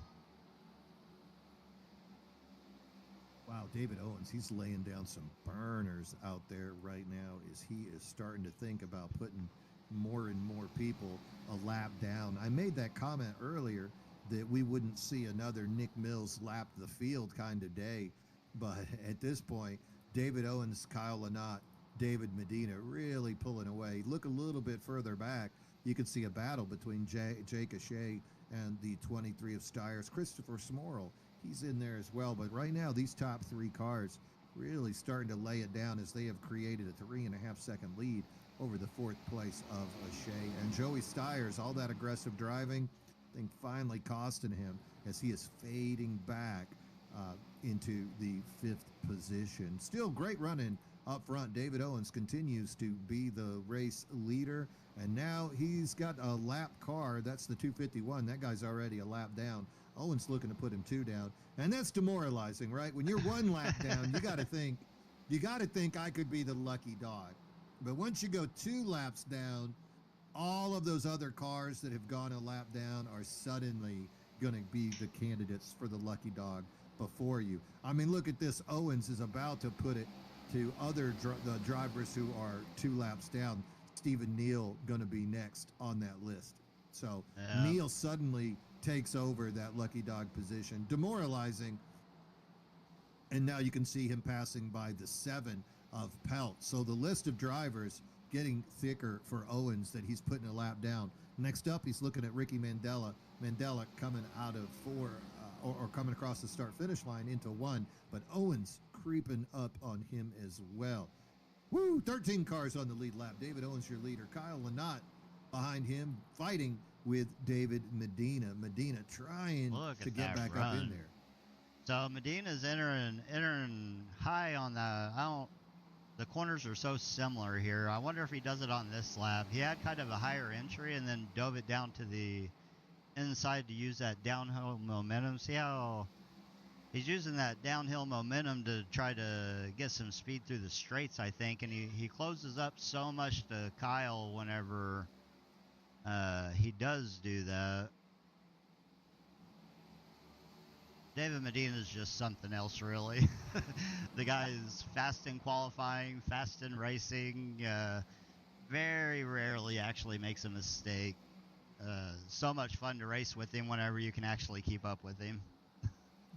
Wow, David Owens, he's laying down some burners out there right now as he is starting to think about putting more and more people a lap down. I made that comment earlier that we wouldn't see another Nick Mills lap the field kind of day, but at this point, David Owens, Kyle Lynott, David Medina really pulling away. Look a little bit further back, you can see a battle between Jake O'Shea and the 23 of Steyrs, Christopher Smorrell. He's in there as well, but right now these top three cars really starting to lay it down as they have created a 3.5-second lead over the fourth place of O'Shea. And Joey Steyrs, all that aggressive driving, I think finally costing him as he is fading back into the fifth position. Still great running up front. David Owens continues to be the race leader, and now he's got a lap car. That's the 251. That guy's already a lap down. Owens looking to put him 2 down, and that's demoralizing, right? When you're 1 lap down, you got to think I could be the lucky dog. But once you go 2 laps down, all of those other cars that have gone a lap down are suddenly going to be the candidates for the lucky dog before you. I mean, look at this. Owens is about to put it to other the drivers who are 2 laps down. Stephen Neal going to be next on that list. So yeah. Neal suddenly takes over that lucky dog position, demoralizing. And now you can see him passing by the 7 of Pelt. So the list of drivers getting thicker for Owens that he's putting a lap down. Next up, he's looking at Ricky Mandela. Mandela coming out of 4 or coming across the start-finish line into 1, but Owens creeping up on him as well. Woo! 13 cars on the lead lap. David Owens, your leader. Kyle Lynott behind him, fighting with David Medina. Medina trying to get back up in there. So Medina's entering high on the corners are so similar here. I wonder if he does it on this lap. He had kind of a higher entry and then dove it down to the inside to use that downhill momentum. See how he's using that downhill momentum to try to get some speed through the straights, I think. And he closes up so much to Kyle whenever he does do that. David Medina is just something else, really. The guy is fast in qualifying, fast in racing. Very rarely actually makes a mistake. So much fun to race with him whenever you can actually keep up with him.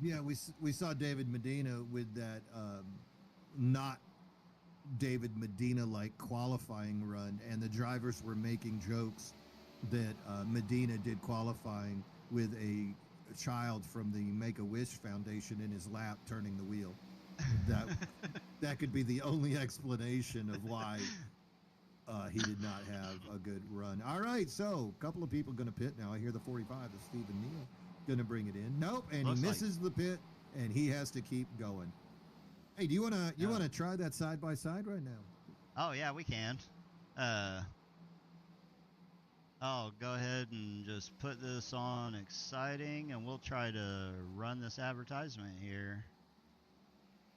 Yeah, we saw David Medina with that not David Medina-like qualifying run, and the drivers were making jokes that Medina did qualifying with a child from the Make-A-Wish Foundation in his lap turning the wheel. That could be the only explanation of why he did not have a good run. All right, so a couple of people going to pit now. I hear the 45 of Stephen Neal going to bring it in. Nope, and he misses the pit, and he has to keep going. Hey, do you want to try that side by side right now? Oh yeah, we can. I'll go ahead and just put this on exciting, and we'll try to run this advertisement here.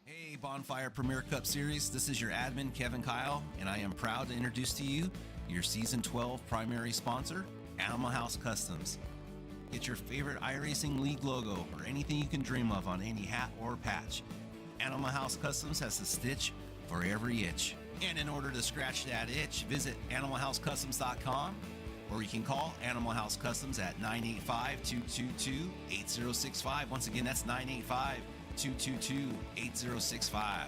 Hey, Bonfire Premier Cup Series. This is your admin, Kevin Kyle, and I am proud to introduce to you your Season 12 primary sponsor, Animal House Customs. Get your favorite iRacing League logo or anything you can dream of on any hat or patch. Animal House Customs has the stitch for every itch. And in order to scratch that itch, visit animalhousecustoms.com, or you can call Animal House Customs at 985-222-8065. Once again, that's 985-222-8065.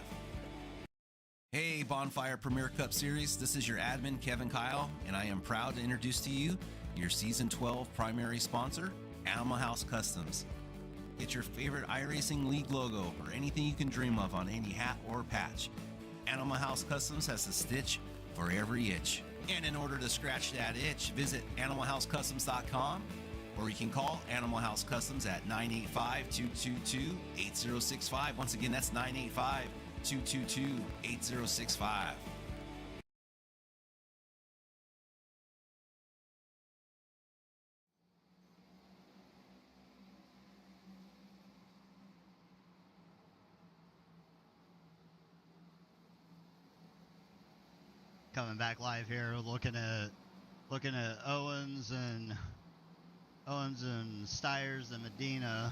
Hey, Bonfire Premier Cup Series. This is your admin, Kevin Kyle, and I am proud to introduce to you your Season 12 primary sponsor, Animal House Customs. Get your favorite iRacing League logo or anything you can dream of on any hat or patch. Animal House Customs has a stitch for every itch. And in order to scratch that itch, visit animalhousecustoms.com, or you can call Animal House Customs at 985-222-8065. Once again, that's 985-222-8065. Coming back live here, looking at Owens and Stiers and Medina.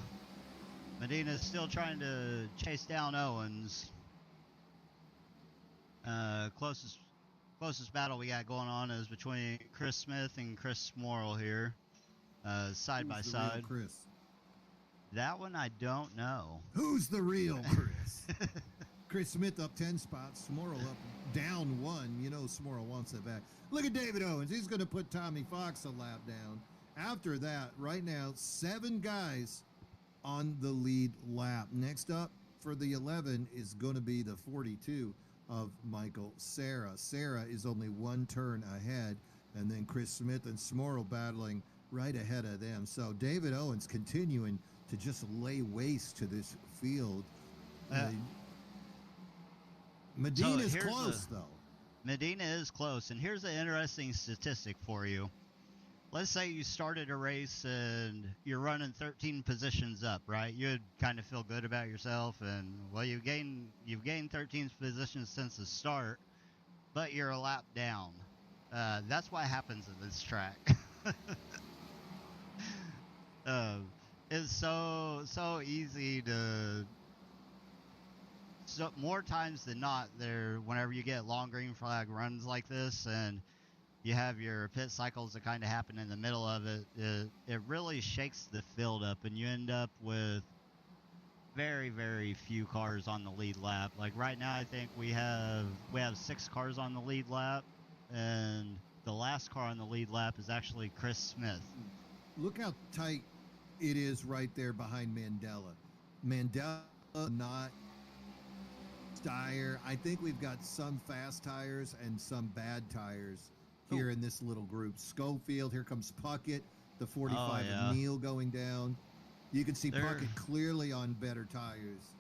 Medina's still trying to chase down Owens. Closest battle we got going on is between Chris Smith and Chris Morrill here, side by side. Chris? That one I don't know. Who's the real Chris? Chris Smith up 10 spots. Smorrell up down 1. You know Smorrell wants it back. Look at David Owens. He's going to put Tommy Fox a lap down. After that, right now, 7 guys on the lead lap. Next up for the 11 is going to be the 42 of Michael Serra. Serra is only 1 turn ahead, and then Chris Smith and Smorrell battling right ahead of them. So David Owens continuing to just lay waste to this field. Medina's close, though. Medina is close, and here's an interesting statistic for you. Let's say you started a race and you're running 13 positions up, right? You'd kind of feel good about yourself, and well, you've gained 13 positions since the start, but you're a lap down. That's what happens at this track. It's so easy to. So more times than not, whenever you get long green flag runs like this, and you have your pit cycles that kind of happen in the middle of it, it really shakes the field up, and you end up with very, very few cars on the lead lap. Like right now, I think we have 6 cars on the lead lap, and the last car on the lead lap is actually Chris Smith. Look how tight it is right there behind Mandela. Mandela, not Stier. I think we've got some fast tires and some bad tires here in this little group. Schofield, here comes Puckett, the 45 of Neal going down. You can see Puckett clearly on better tires,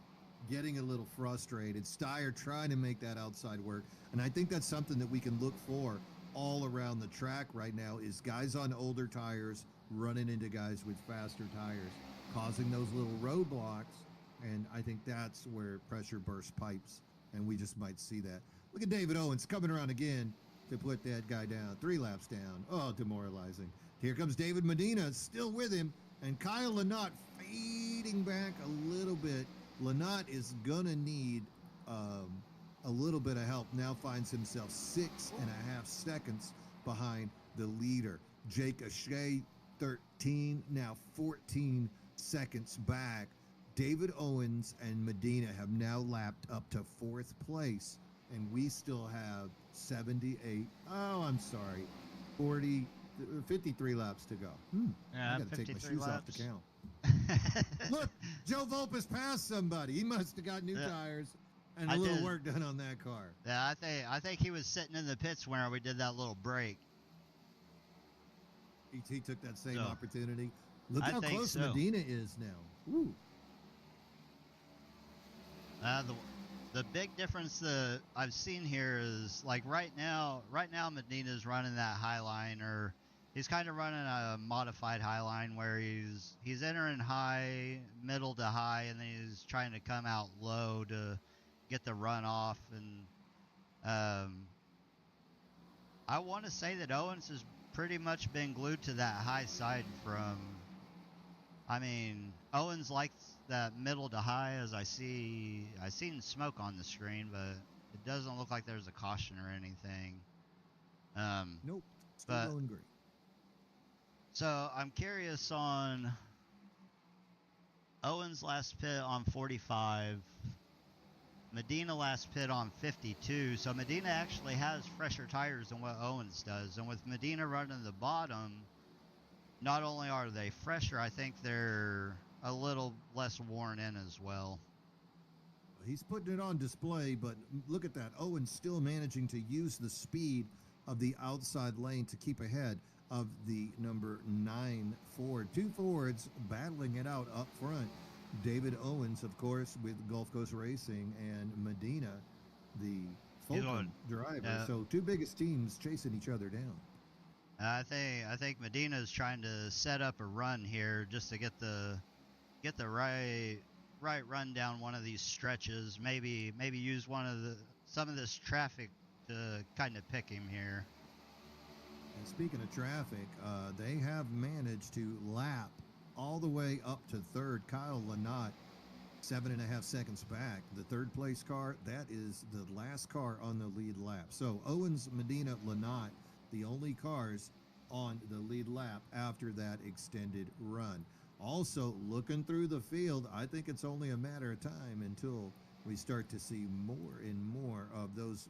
getting a little frustrated. Stier trying to make that outside work. And I think that's something that we can look for all around the track right now, is guys on older tires running into guys with faster tires, causing those little roadblocks. And I think that's where pressure burst pipes, and we just might see that. Look at David Owens coming around again to put that guy down. 3 laps down. Oh, demoralizing. Here comes David Medina, still with him, and Kyle Lynott fading back a little bit. Lynott is going to need a little bit of help. Now finds himself 6.5 seconds behind the leader. Jake O'Shea, 13, now 14 seconds back. David Owens and Medina have now lapped up to 4th place, and we still have 53 laps to go. Yeah, I got to take my shoes off to count. Look, Joe Volpes passed somebody. He must have got new tires and a little work done on that car. Yeah, I think he was sitting in the pits when we did that little break. He took that same opportunity. Look how close Medina is now. Ooh. The big difference that I've seen here is, like, right now Medina's running that high line, or he's kind of running a modified high line where he's entering high, middle to high, and then he's trying to come out low to get the run off. And I want to say that Owens has pretty much been glued to that high side from. I mean, Owens likes that middle to high, as I seen smoke on the screen, but it doesn't look like there's a caution or anything. Nope, still going great. So I'm curious on Owens' last pit on 45. Medina last pit on 52, so Medina actually has fresher tires than what Owens does. And with Medina running the bottom, not only are they fresher, I think they're a little less worn in as well. He's putting it on display, but look at that. Owens still managing to use the speed of the outside lane to keep ahead of the number 9 Ford. Two Fords battling it out up front. David Owens, of course, with Gulf Coast Racing, and Medina, the Fulton driver. So two biggest teams chasing each other down. I think Medina is trying to set up a run here just to get the right run down one of these stretches. Maybe use some of this traffic to kind of pick him here. And speaking of traffic, they have managed to lap all the way up to third. Kyle Lynott, 7.5 seconds back. The third place car, that is the last car on the lead lap. So Owens, Medina, Lynott, the only cars on the lead lap after that extended run. Also, looking through the field, I think it's only a matter of time until we start to see more and more of those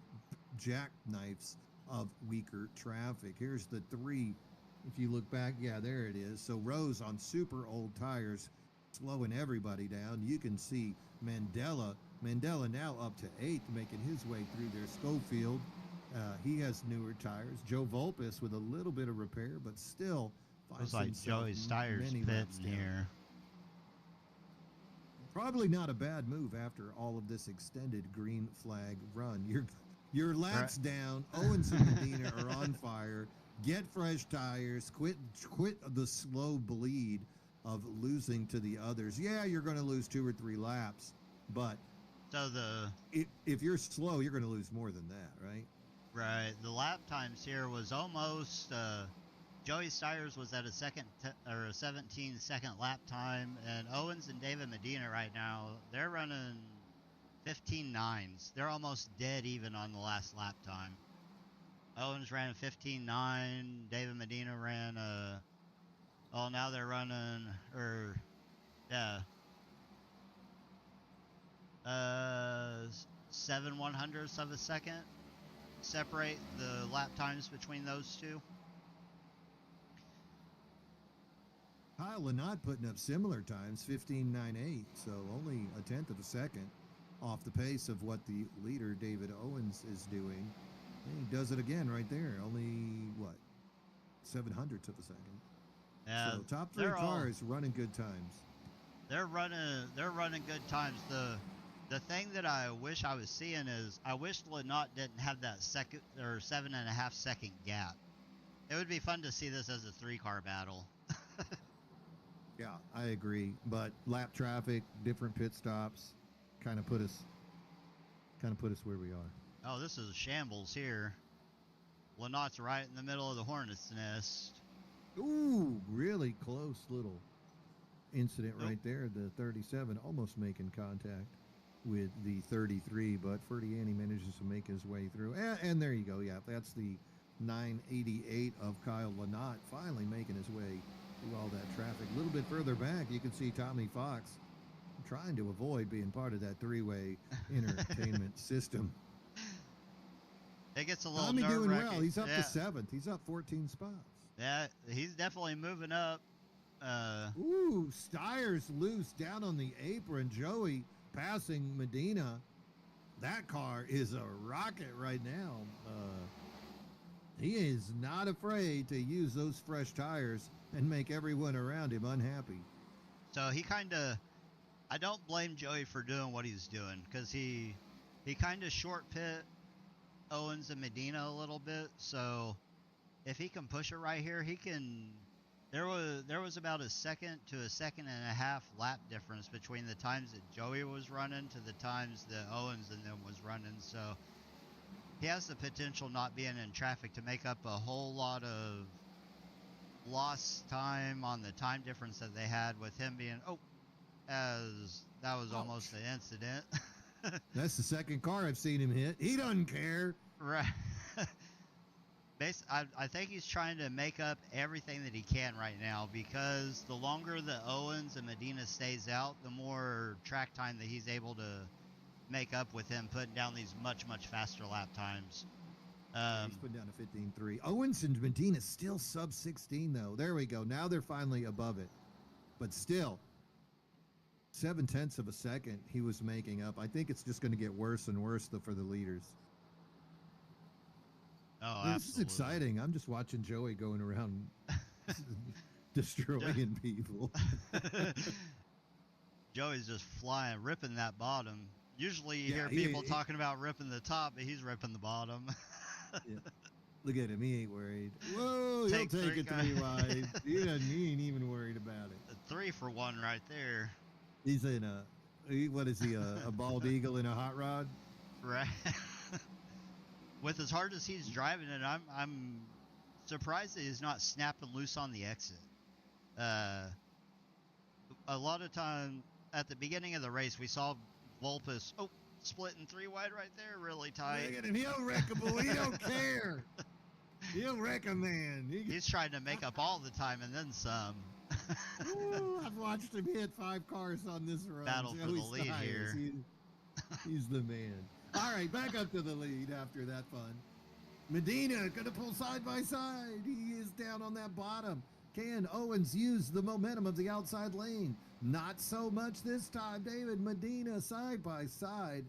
jackknifes of weaker traffic. Here's the 3. If you look back, yeah, there it is. So Rose on super old tires, slowing everybody down. You can see Mandela now up to 8th, making his way through their Schofield. He has newer tires. Joe Volpis with a little bit of repair, but still looks like Joey's tires pitting here. Probably not a bad move after all of this extended green flag run. Your laps down. Owens and Medina are on fire. Get fresh tires. Quit the slow bleed of losing to the others. Yeah, you're going to lose 2 or 3 laps, but if you're slow, you're going to lose more than that, right? Right. The lap times here was almost Joey's tires was at a 17-second lap time, and Owens and David Medina right now, they're running 15.9s. They're almost dead even on the last lap time. Owens ran 15.9. David Medina ran now they're running 7/100ths of a second separate the lap times between those two. Kyle Lynott putting up similar times, 15.98, so only a 1/10 of a second off the pace of what the leader David Owens is doing. And he does it again right there. Only 7/100ths of a second. Yeah, so top 3 cars running good times. They're running good times. The thing that I wish I was seeing is I wish Lynott didn't have that 7.5 second gap. It would be fun to see this as a 3-car battle. Yeah, I agree. But lap traffic, different pit stops, kind of put us where we are. Oh, this is a shambles here. Lynott's right in the middle of the hornet's nest. Ooh, really close little incident right there. The 37 almost making contact with the 33, but Ferdiani manages to make his way through. And there you go. Yeah, that's the 988 of Kyle Lynott finally making his way through all that traffic. A little bit further back, you can see Tommy Fox trying to avoid being part of that 3-way entertainment system. It gets a little Tommy doing nerve-wracking. well. He's up to 7th. He's up 14 spots. Yeah, he's definitely moving up. Ooh, Steyer's loose down on the apron. Joey passing Medina. That car is a rocket right now. He is not afraid to use those fresh tires and make everyone around him unhappy. So he kind of, I don't blame Joey for doing what he's doing, because he kind of short pit Owens and Medina a little bit. So if he can push it right here, he can. There was about a 1 to 1.5 seconds lap difference between the times that Joey was running to the times that Owens and them was running. So he has the potential, not being in traffic, to make up a whole lot of lost time on the time difference that they had with him being, as that was almost an incident. That's the 2nd car I've seen him hit. He doesn't care. Right. I think he's trying to make up everything that he can right now, because the longer that Owens and Medina stays out, the more track time that he's able to make up with him putting down these much faster lap times. He's putting down a 15.3. Owens and Medina still sub 16 though. There we go. Now they're finally above it, but still 0.7 of a second he was making up. I think it's just going to get worse and worse for the leaders. Oh, this is exciting. I'm just watching Joey going around destroying people. Joey's just flying, ripping that bottom. Usually you hear people talking about ripping the top, but he's ripping the bottom. Yeah. Look at him. He ain't worried. Whoa, he'll take it 3 wide. He ain't even worried about it. A 3 for 1 right there. He's in what is he, a bald eagle in a hot rod? Right. With as hard as he's driving it, I'm surprised that he's not snapping loose on the exit. A lot of time at the beginning of the race, we saw Volpus splitting 3 wide right there, really tight. Look at him. He'll wreck a boy. He don't care. He'll wreck a man. He's trying to make up all the time and then some. Ooh, I've watched him hit 5 cars on this run. Battle for the lead here. He's the man. All right, back up to the lead after that fun. Medina going to pull side by side. He is down on that bottom. Can Owens use the momentum of the outside lane? Not so much this time. David Medina side by side.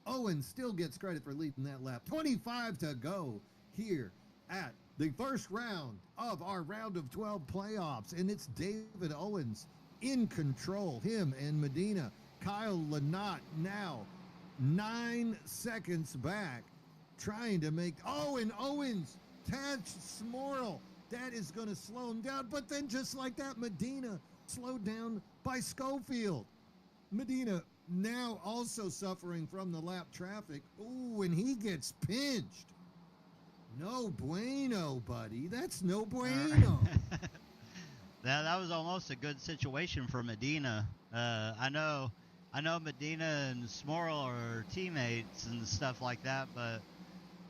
Owens still gets credit for leading that lap. 25 to go here at the first round of our round of 12 playoffs. And it's David Owens in control. Him and Medina. Kyle Lynott now 9 seconds back, trying to make. Oh, and Owens, Tad Smorl. That is going to slow him down. But then just like that, Medina slowed down by Schofield. Medina now also suffering from the lap traffic. Ooh, and he gets pinched. No bueno, buddy. That's no bueno. That was almost a good situation for Medina. I know Medina and Smorl are teammates and stuff like that, but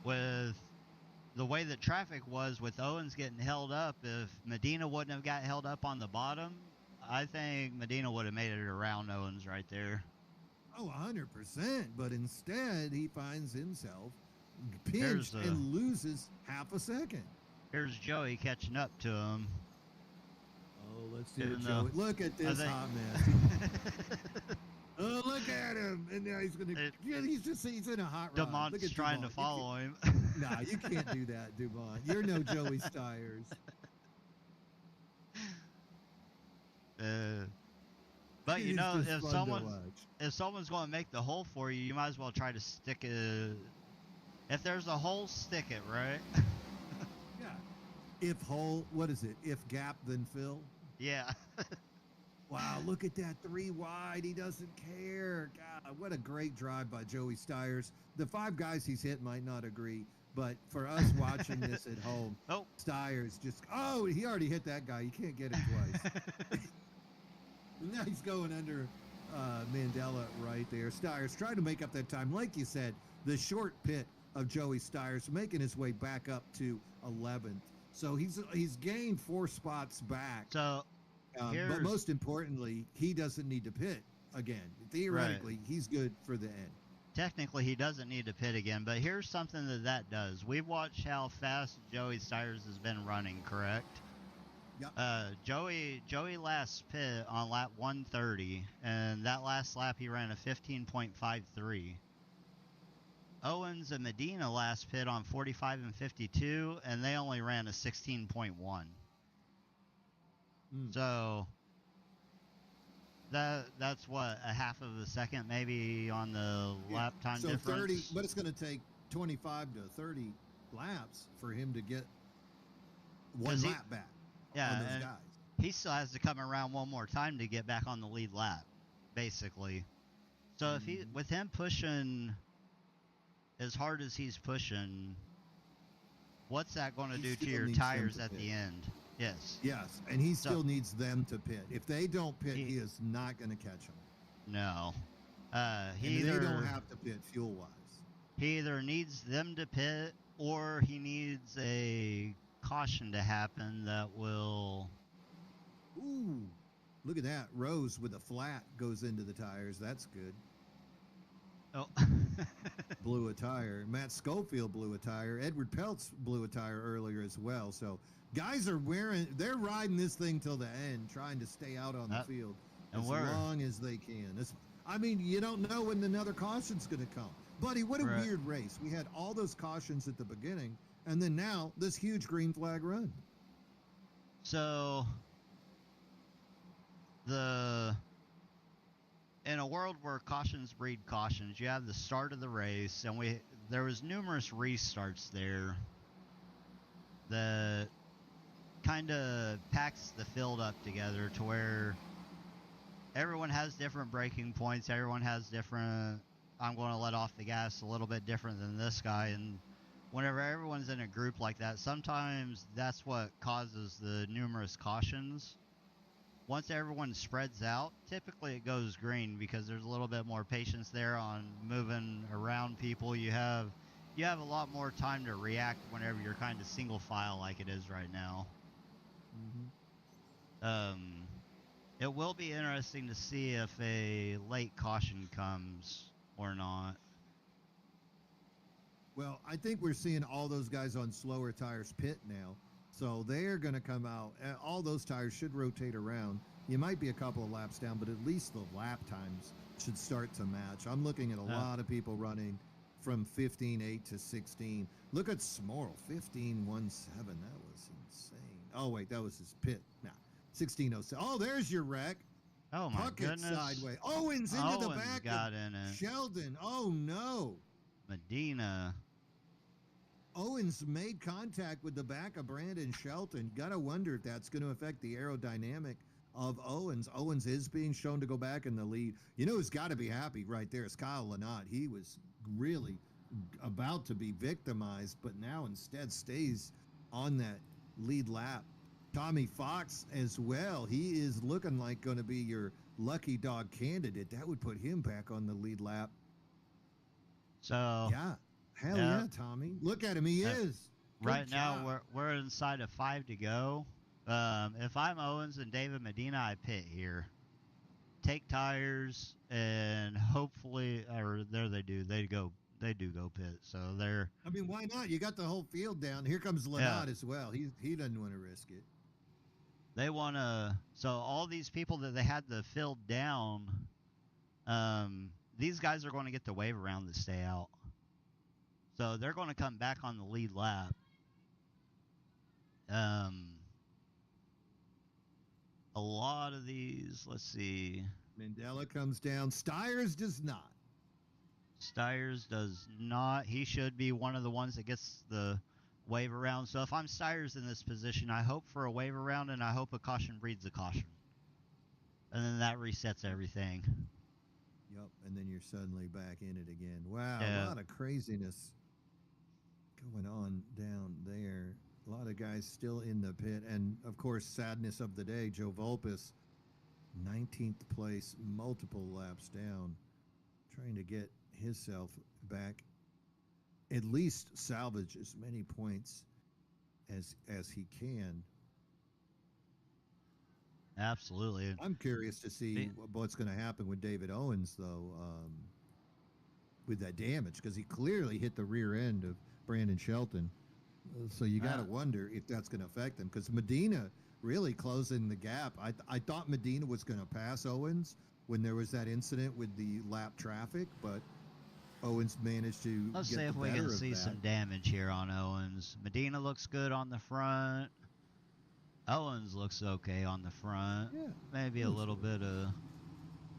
with the way the traffic was with Owens getting held up, if Medina wouldn't have got held up on the bottom, I think Medina would have made it around Owens right there. Oh, 100%. But instead, he finds himself pinched and loses half a second. Here's Joey catching up to him. Oh, let's see what Joey. Look at this hot mess. Oh, look at him. And now he's going to. He's in a hot rod. Dumont's trying to follow him. Nah, you can't do that, Dumont. You're no Joey Stiers. But you know, if someone's going to make the hole for you, you might as well try to stick it. If there's a hole, stick it, right? Yeah. If hole, what is it? If gap, then fill. Yeah. Wow, look at that 3 wide. He doesn't care. God, what a great drive by Joey Stiers. The 5 guys he's hit might not agree, but for us watching this at home, Stiers just, he already hit that guy. You can't get him twice. Now he's going under Mandela right there. Stiers trying to make up that time. Like you said, the short pit of Joey Stiers making his way back up to 11th. So he's gained 4 spots back. So, but most importantly, he doesn't need to pit again. Theoretically, he's good for the end. Technically, he doesn't need to pit again, but here's something that does. We've watched how fast Joey Stiers has been running, correct? Yep. Joey last pit on lap 130, and that last lap he ran a 15.53. Owens and Medina last pit on 45 and 52, and they only ran a 16.1. So that's what, a half of a second maybe on the lap time difference. 30, but it's going to take 25 to 30 laps for him to get one lap back on those guys. He still has to come around one more time to get back on the lead lap, basically. So if with him pushing as hard as he's pushing, what's that going to do to your tires at the end? Yes, and he still needs them to pit. If they don't pit, he is not going to catch them. No. They don't have to pit fuel-wise. He either needs them to pit, or he needs a caution to happen that will... Ooh, look at that. Rose with a flat goes into the tires. That's good. Oh. blew a tire. Matt Schofield blew a tire. Edward Peltz blew a tire earlier as well. So guys are they're riding this thing till the end, trying to stay out on the field as long as they can. I mean, you don't know when another caution's going to come. Buddy, what a weird race. We had all those cautions at the beginning, and then now this huge green flag run. So, in a world where cautions breed cautions, you have the start of the race, and there was numerous restarts there that kind of packs the field up together to where everyone has different braking points. Everyone has different, I'm going to let off the gas a little bit different than this guy. And whenever everyone's in a group like that, sometimes that's what causes the numerous cautions. Once everyone spreads out, typically it goes green because there's a little bit more patience there on moving around people. You have a lot more time to react whenever you're kind of single file like it is right now. It will be interesting to see if a late caution comes or not. Well, I think we're seeing all those guys on slower tires pit now. So they're going to come out. All those tires should rotate around. You might be a couple of laps down, but at least the lap times should start to match. I'm looking at a lot of people running from 15.8 to 16. Look at Smorl, 15.17. That was insane. Oh, wait, that was his pit. Nah, 16.07. Oh, there's your wreck. Oh, my goodness. Sideways. Owens into the back. Got in it. Sheldon. Oh, no. Medina. Owens made contact with the back of Brandon Shelton. Got to wonder if that's going to affect the aerodynamic of Owens. Owens is being shown to go back in the lead. You know who's got to be happy right there is Kyle Lynott. He was really about to be victimized, but now instead stays on that lead lap. Tommy Fox as well. He is looking like going to be your lucky dog candidate. That would put him back on the lead lap. So yeah. Hell yeah, Tommy. Look at him. He is. Right now, we're inside of 5 to go. If I'm Owens and David Medina, I pit here. Take tires, and hopefully, or there they do. They do go pit. So they're. I mean, why not? You got the whole field down. Here comes Lynott as well. He doesn't want to risk it. They want to. So all these people that they had the field down, these guys are going to get the wave around to stay out. So they're going to come back on the lead lap. A lot of these, let's see. Mandela comes down. Stiers does not. Stiers does not. He should be one of the ones that gets the wave around. So if I'm Stiers in this position, I hope for a wave around, and I hope a caution breeds a caution. And then that resets everything. Yep, and then you're suddenly back in it again. Wow, a lot of craziness going on down there. A lot of guys still in the pit. And, of course, sadness of the day, Joe Volpus, 19th place, multiple laps down, trying to get himself back, at least salvage as many points as he can. Absolutely. I'm curious to see what's going to happen with David Owens, though, with that damage, because he clearly hit the rear end of Brandon Shelton. So you got to wonder if that's going to affect him, because Medina really closing the gap. I thought Medina was going to pass Owens when there was that incident with the lap traffic, but Owens managed to Let's get see if the we better can of see that. some damage here on Owens. Medina looks good on the front. Owens looks okay on the front. Yeah, maybe a little bit of.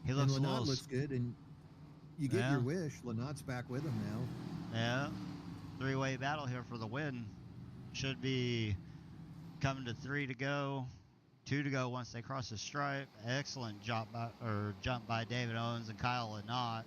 He and looks a Lynott little. looks good, and you get your wish. Lynott's back with him now. Yeah, three-way battle here for the win. Should be coming to 3 to go, 2 to go once they cross the stripe. Excellent jump by David Owens and Kyle Lynott.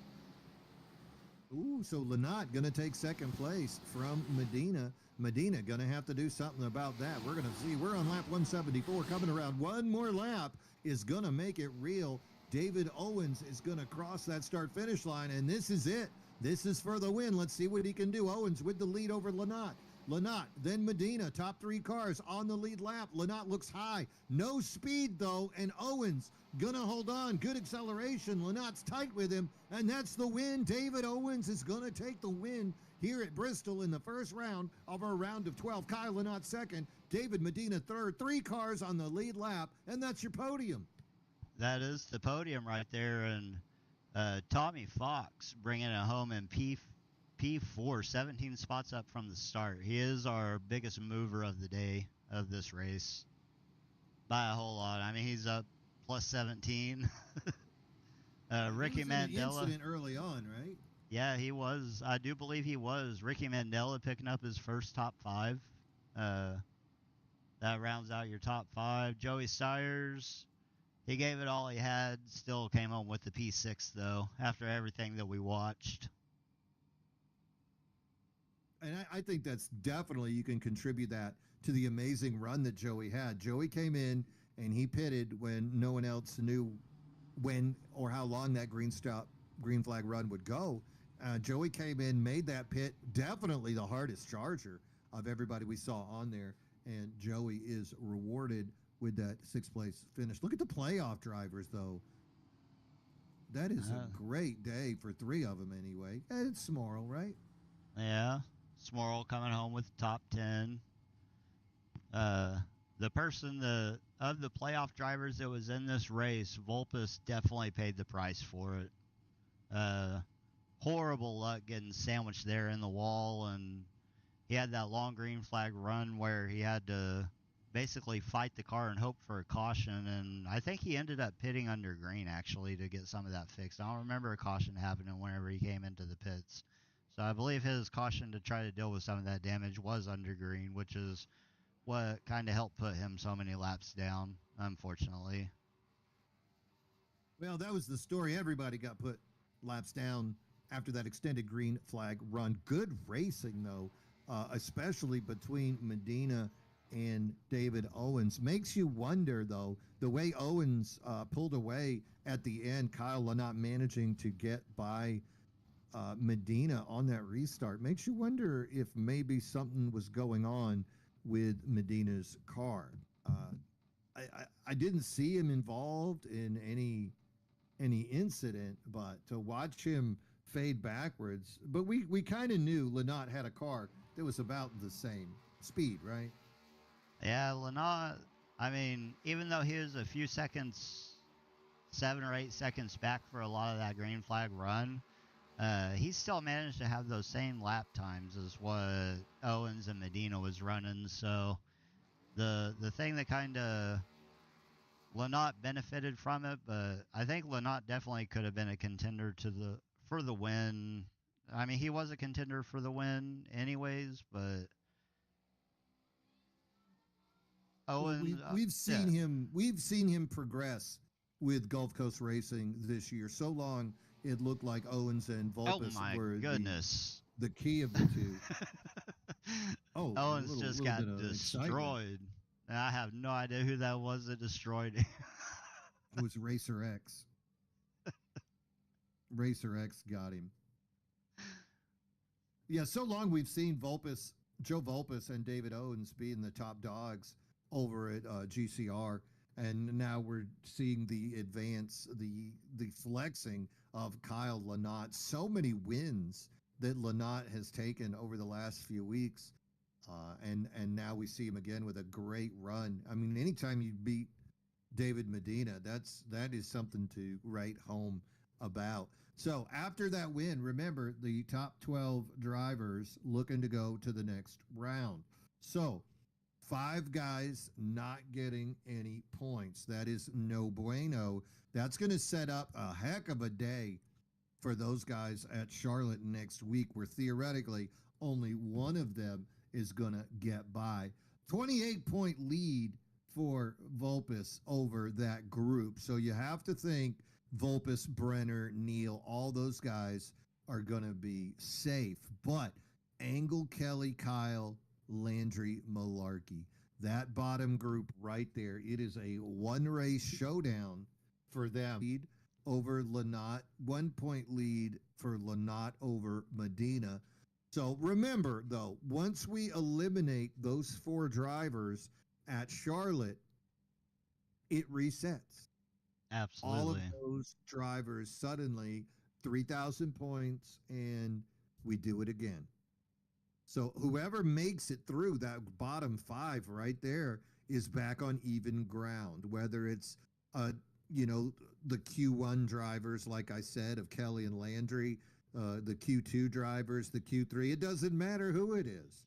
Ooh, so Lynott going to take second place from Medina. Medina going to have to do something about that. We're going to see. We're on lap 174. Coming around one more lap is going to make it real. David Owens is going to cross that start-finish line, and this is it. This is for the win. Let's see what he can do. Owens with the lead over Lynott. Lynott, then Medina, top 3 cars on the lead lap. Lynott looks high. No speed, though, and Owens gonna hold on. Good acceleration. Lynott's tight with him, and that's the win. David Owens is gonna take the win here at Bristol in the first round of our round of 12. Kyle Lynott second, David Medina third. 3 cars on the lead lap, and that's your podium. That is the podium right there, and Tommy Fox bringing it home in P4, 17 spots up from the start. He is our biggest mover of the day of this race by a whole lot. I mean, he's up plus 17. Ricky Mandela. Incident early on, right? Yeah, he was. I do believe he was. Ricky Mandela picking up his first top 5. That rounds out your top 5. Joey Stires, he gave it all he had. Still came home with the P6 though. After everything that we watched. And I think that's definitely, you can contribute that to the amazing run that Joey had. Joey came in and he pitted when no one else knew when or how long that green flag run would go. Joey came in, made that pit, definitely the hardest charger of everybody we saw on there. And Joey is rewarded with that 6th place finish. Look at the playoff drivers, though. That is a great day for 3 of them anyway. And it's Smorl, right? Yeah. Smorl coming home with top 10. The person of the playoff drivers that was in this race, Vulpes definitely paid the price for it. Horrible luck getting sandwiched there in the wall, and he had that long green flag run where he had to basically fight the car and hope for a caution, and I think he ended up pitting under green actually to get some of that fixed. I don't remember a caution happening whenever he came into the pits. So I believe his caution to try to deal with some of that damage was under green, which is what kind of helped put him so many laps down, unfortunately. Well, that was the story. Everybody got put laps down after that extended green flag run. Good racing, though, especially between Medina and David Owens. Makes you wonder, though, the way Owens pulled away at the end, Kyle Lynott managing to get by Medina on that restart. Makes you wonder if maybe something was going on with Medina's car. I didn't see him involved in any incident, but to watch him fade backwards. But we kind of knew Lynott had a car that was about the same speed, right? Yeah, Lynott, I mean, even though he was a few seconds, 7 or 8 seconds back for a lot of that green flag run, he still managed to have those same lap times as what Owens and Medina was running. So the thing that kind of Lynott benefited from it, but I think Lynott definitely could have been a contender for the win. I mean, he was a contender for the win anyways, but Owens, we've seen him progress with Gulf Coast Racing this year. So long it looked like Owens and Vulpes were the key of the two. Owens just got destroyed. And I have no idea who that was that destroyed him. It was Racer X. Racer X got him. Yeah, so long we've seen Joe Vulpes and David Owens being the top dogs over at GCR, and now we're seeing the advance, the flexing of Kyle Lynott. So many wins that Lynott has taken over the last few weeks, and now we see him again with a great run. I mean, anytime you beat David Medina, that is something to write home about. So after that win, remember the top 12 drivers looking to go to the next round. So 5 guys not getting any points. That is no bueno. That's going to set up a heck of a day for those guys at Charlotte next week, where theoretically only one of them is going to get by. 28-point lead for Vulpes over that group. So you have to think Vulpes, Brenner, Neal, all those guys are going to be safe. But Angle, Kelly, Kyle, Landry, Malarkey, that bottom group right there, it is a one-race showdown for them. Lead over Lynott, 1-point lead for Lynott over Medina. So remember, though, once we eliminate those 4 drivers at Charlotte, it resets. All of Absolutely. those drivers suddenly 3,000 points, and we do it again. So whoever makes it through that bottom 5 right there is back on even ground, whether it's you know, the Q1 drivers, like I said, of Kelly and Landry, the Q2 drivers, the Q3. It doesn't matter who it is.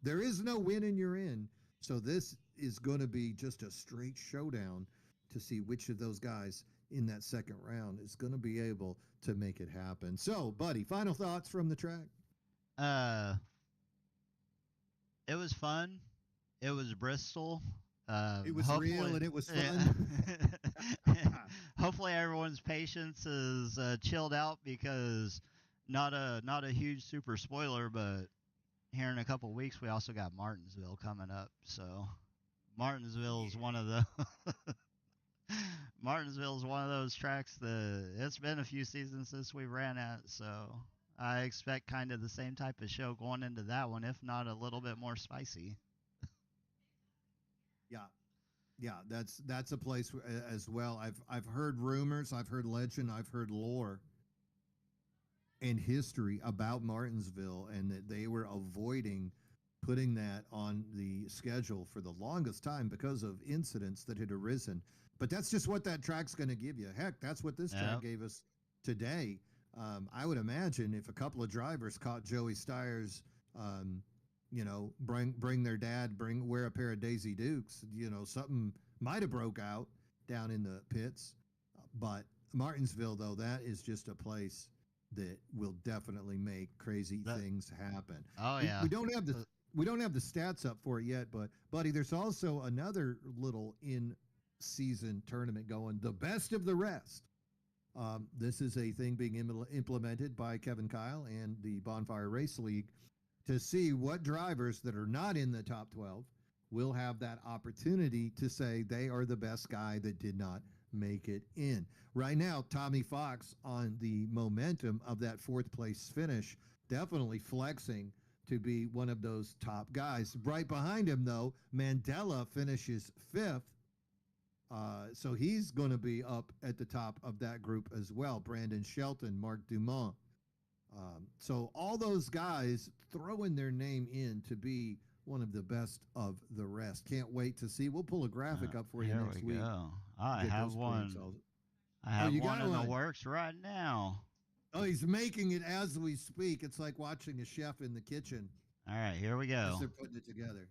There is no win and you're in. So this is going to be just a straight showdown to see which of those guys in that second round is going to be able to make it happen. So, buddy, final thoughts from the track? It was fun. It was Bristol. It was real and it was fun. Yeah. Hopefully everyone's patience is chilled out, because not a huge super spoiler, but here in a couple weeks we also got Martinsville coming up. So Martinsville is one of the Martinsville is one of those tracks that it's been a few seasons since we ran at, so I expect kind of the same type of show going into that one, if not a little bit more spicy. Yeah, that's a place as well. I've heard rumors, I've heard legend, I've heard lore and history about Martinsville, and that they were avoiding putting that on the schedule for the longest time because of incidents that had arisen. But that's just what that track's going to give you. Heck, that's what this track gave us today. I would imagine if a couple of drivers caught Joey Steyer's, you know, bring their dad, wear a pair of Daisy Dukes, you know, something might have broke out down in the pits. But Martinsville, though, that is just a place that will definitely make crazy things happen. Oh yeah. We don't have the stats up for it yet, but buddy, there's also another little in-season tournament going, the best of the rest. This is a thing being implemented by Kevin Kyle and the Bonfire Racing League to see what drivers that are not in the top 12 will have that opportunity to say they are the best guy that did not make it in. Right now, Tommy Fox, on the momentum of that 4th place finish, definitely flexing to be one of those top guys. Right behind him, though, Mandela finishes 5th. So he's going to be up at the top of that group as well. Brandon Shelton, Mark Dumont. So all those guys throwing their name in to be one of the best of the rest. Can't wait to see. We'll pull a graphic up for you next week. Go. I have one. I have you one got in one. the works right now. Oh, he's making it as we speak. It's like watching a chef in the kitchen. All right, here we go. As they're putting it together.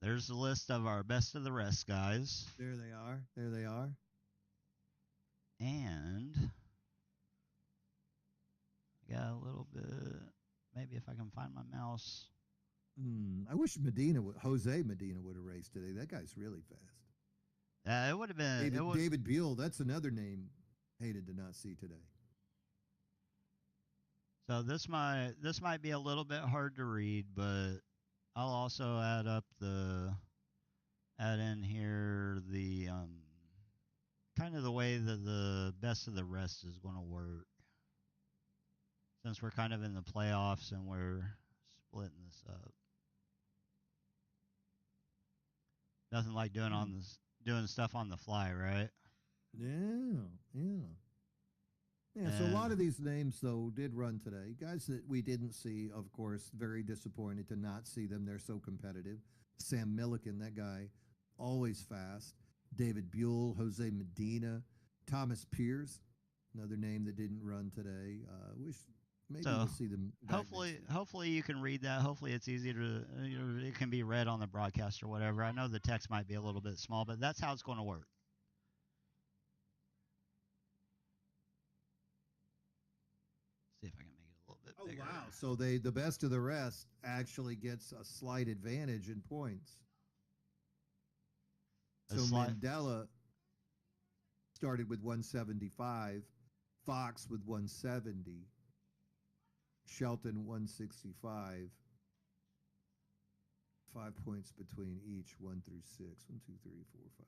There's the list of our best of the rest guys. There they are. There they are. And I got a little bit. Maybe if I can find my mouse. I wish Jose Medina would have raced today. That guy's really fast. It would have been David Buell. That's another name hated to not see today. So this might be a little bit hard to read, but I'll also add in here the kind of the way that the best of the rest is going to work, since we're kind of in the playoffs and we're splitting this up. Nothing like doing stuff on the fly, right? Yeah, so a lot of these names, though, did run today. Guys that we didn't see, of course, very disappointed to not see them. They're so competitive. Sam Milliken, that guy, always fast. David Buell, Jose Medina, Thomas Pierce, another name that didn't run today. Wish maybe we'll see them. Hopefully you can read that. Hopefully it's easy to, it can be read on the broadcast or whatever. I know the text might be a little bit small, but that's how it's going to work. See if I can make it a little bit bigger. Wow. So the best of the rest actually gets a slight advantage in points. So Mandela started with 175, Fox with 170, Shelton 165. 5 points between each, 1 through 6. 1, 2, 3, 4, 5,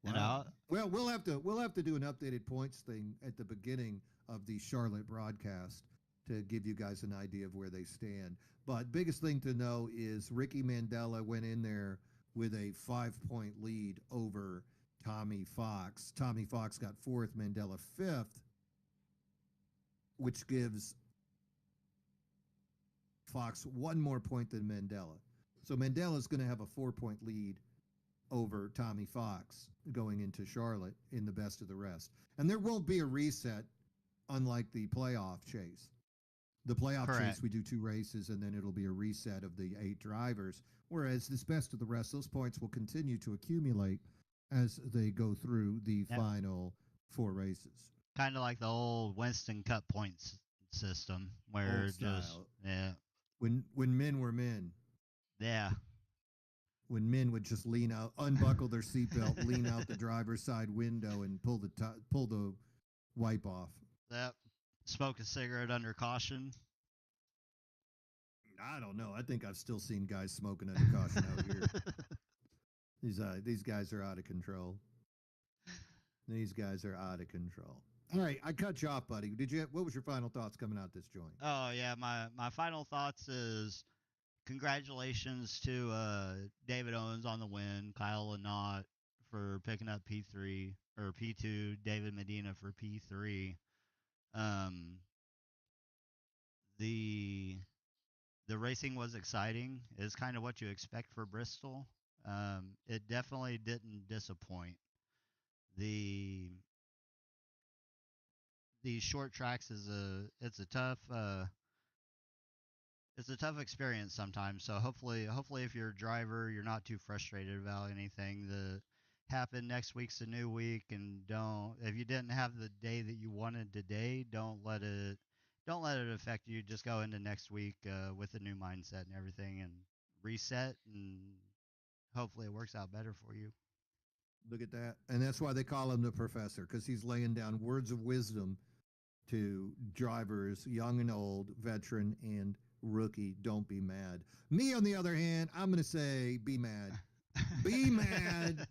6. Wow. Well, we'll have to do an updated points thing at the beginning of the Charlotte broadcast to give you guys an idea of where they stand. But biggest thing to know is Ricky Mandela went in there with a 5-point lead over Tommy Fox. Tommy Fox got fourth, Mandela fifth, which gives Fox one more point than Mandela. So Mandela's going to have a 4-point lead over Tommy Fox going into Charlotte in the best of the rest. And there won't be a reset, unlike the playoff chase. The playoff Correct. chase, we do 2 races, and then it'll be a reset of the 8 drivers. Whereas this best of the rest, those points will continue to accumulate as they go through the final 4 races. Kind of like the old Winston Cup points system, where Old just style. yeah, When men were men. yeah, When men would just lean out, unbuckle their seatbelt, lean out the driver's side window, and pull the wipe off. yep. Smoke a cigarette under caution. I don't know. I think I've still seen guys smoking under caution out here. These guys are out of control. These guys are out of control. All right, I cut you off, buddy. What was your final thoughts coming out this joint? Oh yeah, my final thoughts is congratulations to David Owens on the win, Kyle Lynott for picking up P3 or P2, David Medina for P3. The racing was exciting. It's kind of what you expect for Bristol. It definitely didn't disappoint. The these short tracks it's a tough experience sometimes. So hopefully if you're a driver, you're not too frustrated about anything that happened. Next week's a new week, and if you didn't have the day that you wanted today, don't let it affect you. Just go into next week with a new mindset and everything, and reset, and hopefully it works out better for you. Look at that. And that's why they call him the professor, because he's laying down words of wisdom to drivers, young and old, veteran and rookie. Don't be mad. Me, on the other hand, I'm going to say be mad. Be mad.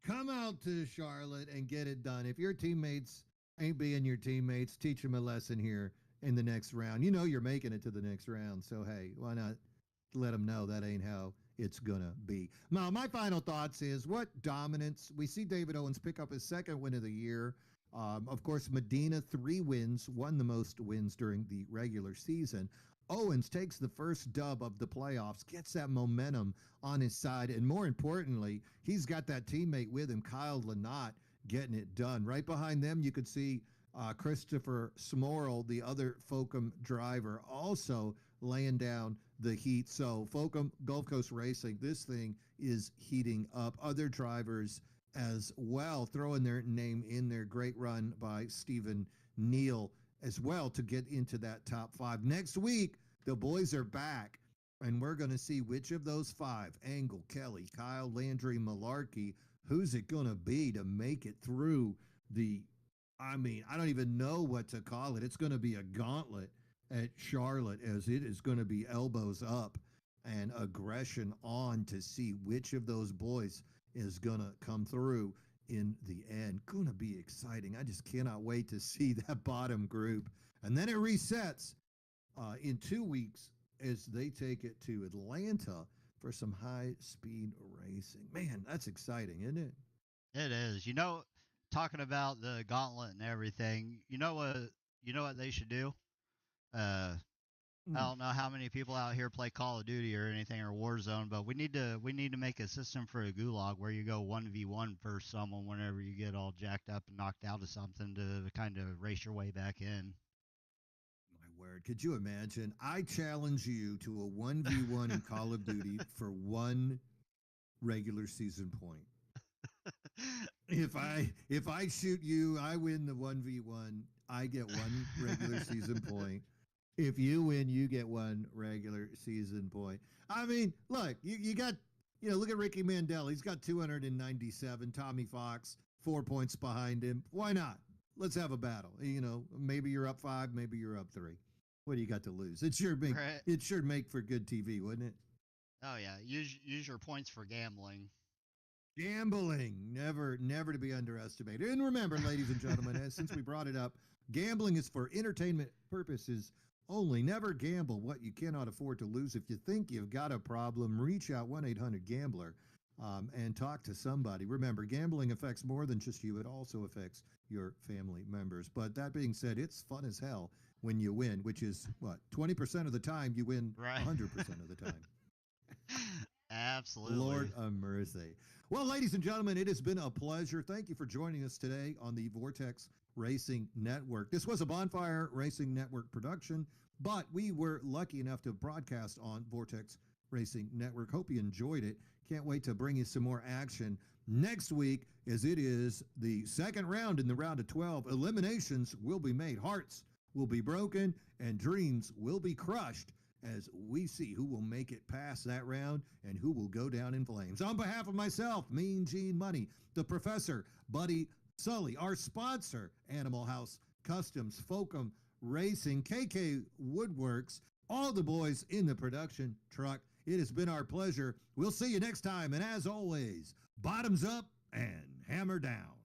Come out to Charlotte and get it done. If your teammates ain't being your teammates, teach them a lesson here in the next round. You know you're making it to the next round, so hey, why not let them know that ain't how it's gonna be. Now, my final thoughts is what dominance. We see David Owens pick up his 2nd win of the year. Of course, Medina, 3 wins, won the most wins during the regular season. Owens takes the first dub of the playoffs, gets that momentum on his side, and more importantly, he's got that teammate with him, Kyle Lynott, getting it done. Right behind them, you could see Christopher Smorrell, the other Folcom driver, also laying down the heat. So Folcom Gulf Coast Racing, this thing is heating up. Other drivers as well throwing their name in there. Great run by Stephen Neal as well to get into that top 5. Next week, the boys are back, and we're going to see which of those 5, Angle, Kelly, Kyle, Landry, Malarkey, who's it going to be to make it through I don't even know what to call it. It's going to be a gauntlet at Charlotte, as it is going to be elbows up and aggression on to see which of those boys is going to come through in the end. Going to be exciting. I just cannot wait to see that bottom group. And then it resets in 2 weeks as they take it to Atlanta for some high-speed racing. Man, that's exciting, isn't it? It is. Talking about the gauntlet and everything, you know what they should do? I don't know how many people out here play Call of Duty or anything or Warzone, but we need to make a system for a gulag where you go 1v1 for someone whenever you get all jacked up and knocked out of something to kind of race your way back in. My word. Could you imagine? I challenge you to a 1v1 in Call of Duty for 1 regular season point. If I shoot you, I win the 1v1. I get 1 regular season point. If you win, you get 1 regular season point. I mean, look, you got, look at Ricky Mandela. He's got 297. Tommy Fox, 4 points behind him. Why not? Let's have a battle. Maybe you're up 5, maybe you're up 3. What do you got to lose? It sure make for good TV, wouldn't it? Oh yeah, use your points for gambling. Gambling, never to be underestimated. And remember, ladies and gentlemen, since we brought it up, gambling is for entertainment purposes only. Never gamble what you cannot afford to lose. If you think you've got a problem, reach out 1-800-GAMBLER and talk to somebody. Remember, gambling affects more than just you. It also affects your family members. But that being said, it's fun as hell when you win, which is, 20% of the time you win 100% of the time. Absolutely. Lord of mercy. Well, ladies and gentlemen, it has been a pleasure. Thank you for joining us today on the Vortex Racing Network. This was a Bonfire Racing Network production, but we were lucky enough to broadcast on Vortex Racing Network. Hope you enjoyed it. Can't wait to bring you some more action next week, as it is the second round in the round of 12. Eliminations will be made. Hearts will be broken and dreams will be crushed, as we see who will make it past that round and who will go down in flames. On behalf of myself, Mean Gene Money, the Professor, Buddy Sully, our sponsor, Animal House Customs, Folcom Racing, KK Woodworks, all the boys in the production truck, it has been our pleasure. We'll see you next time, and as always, bottoms up and hammer down.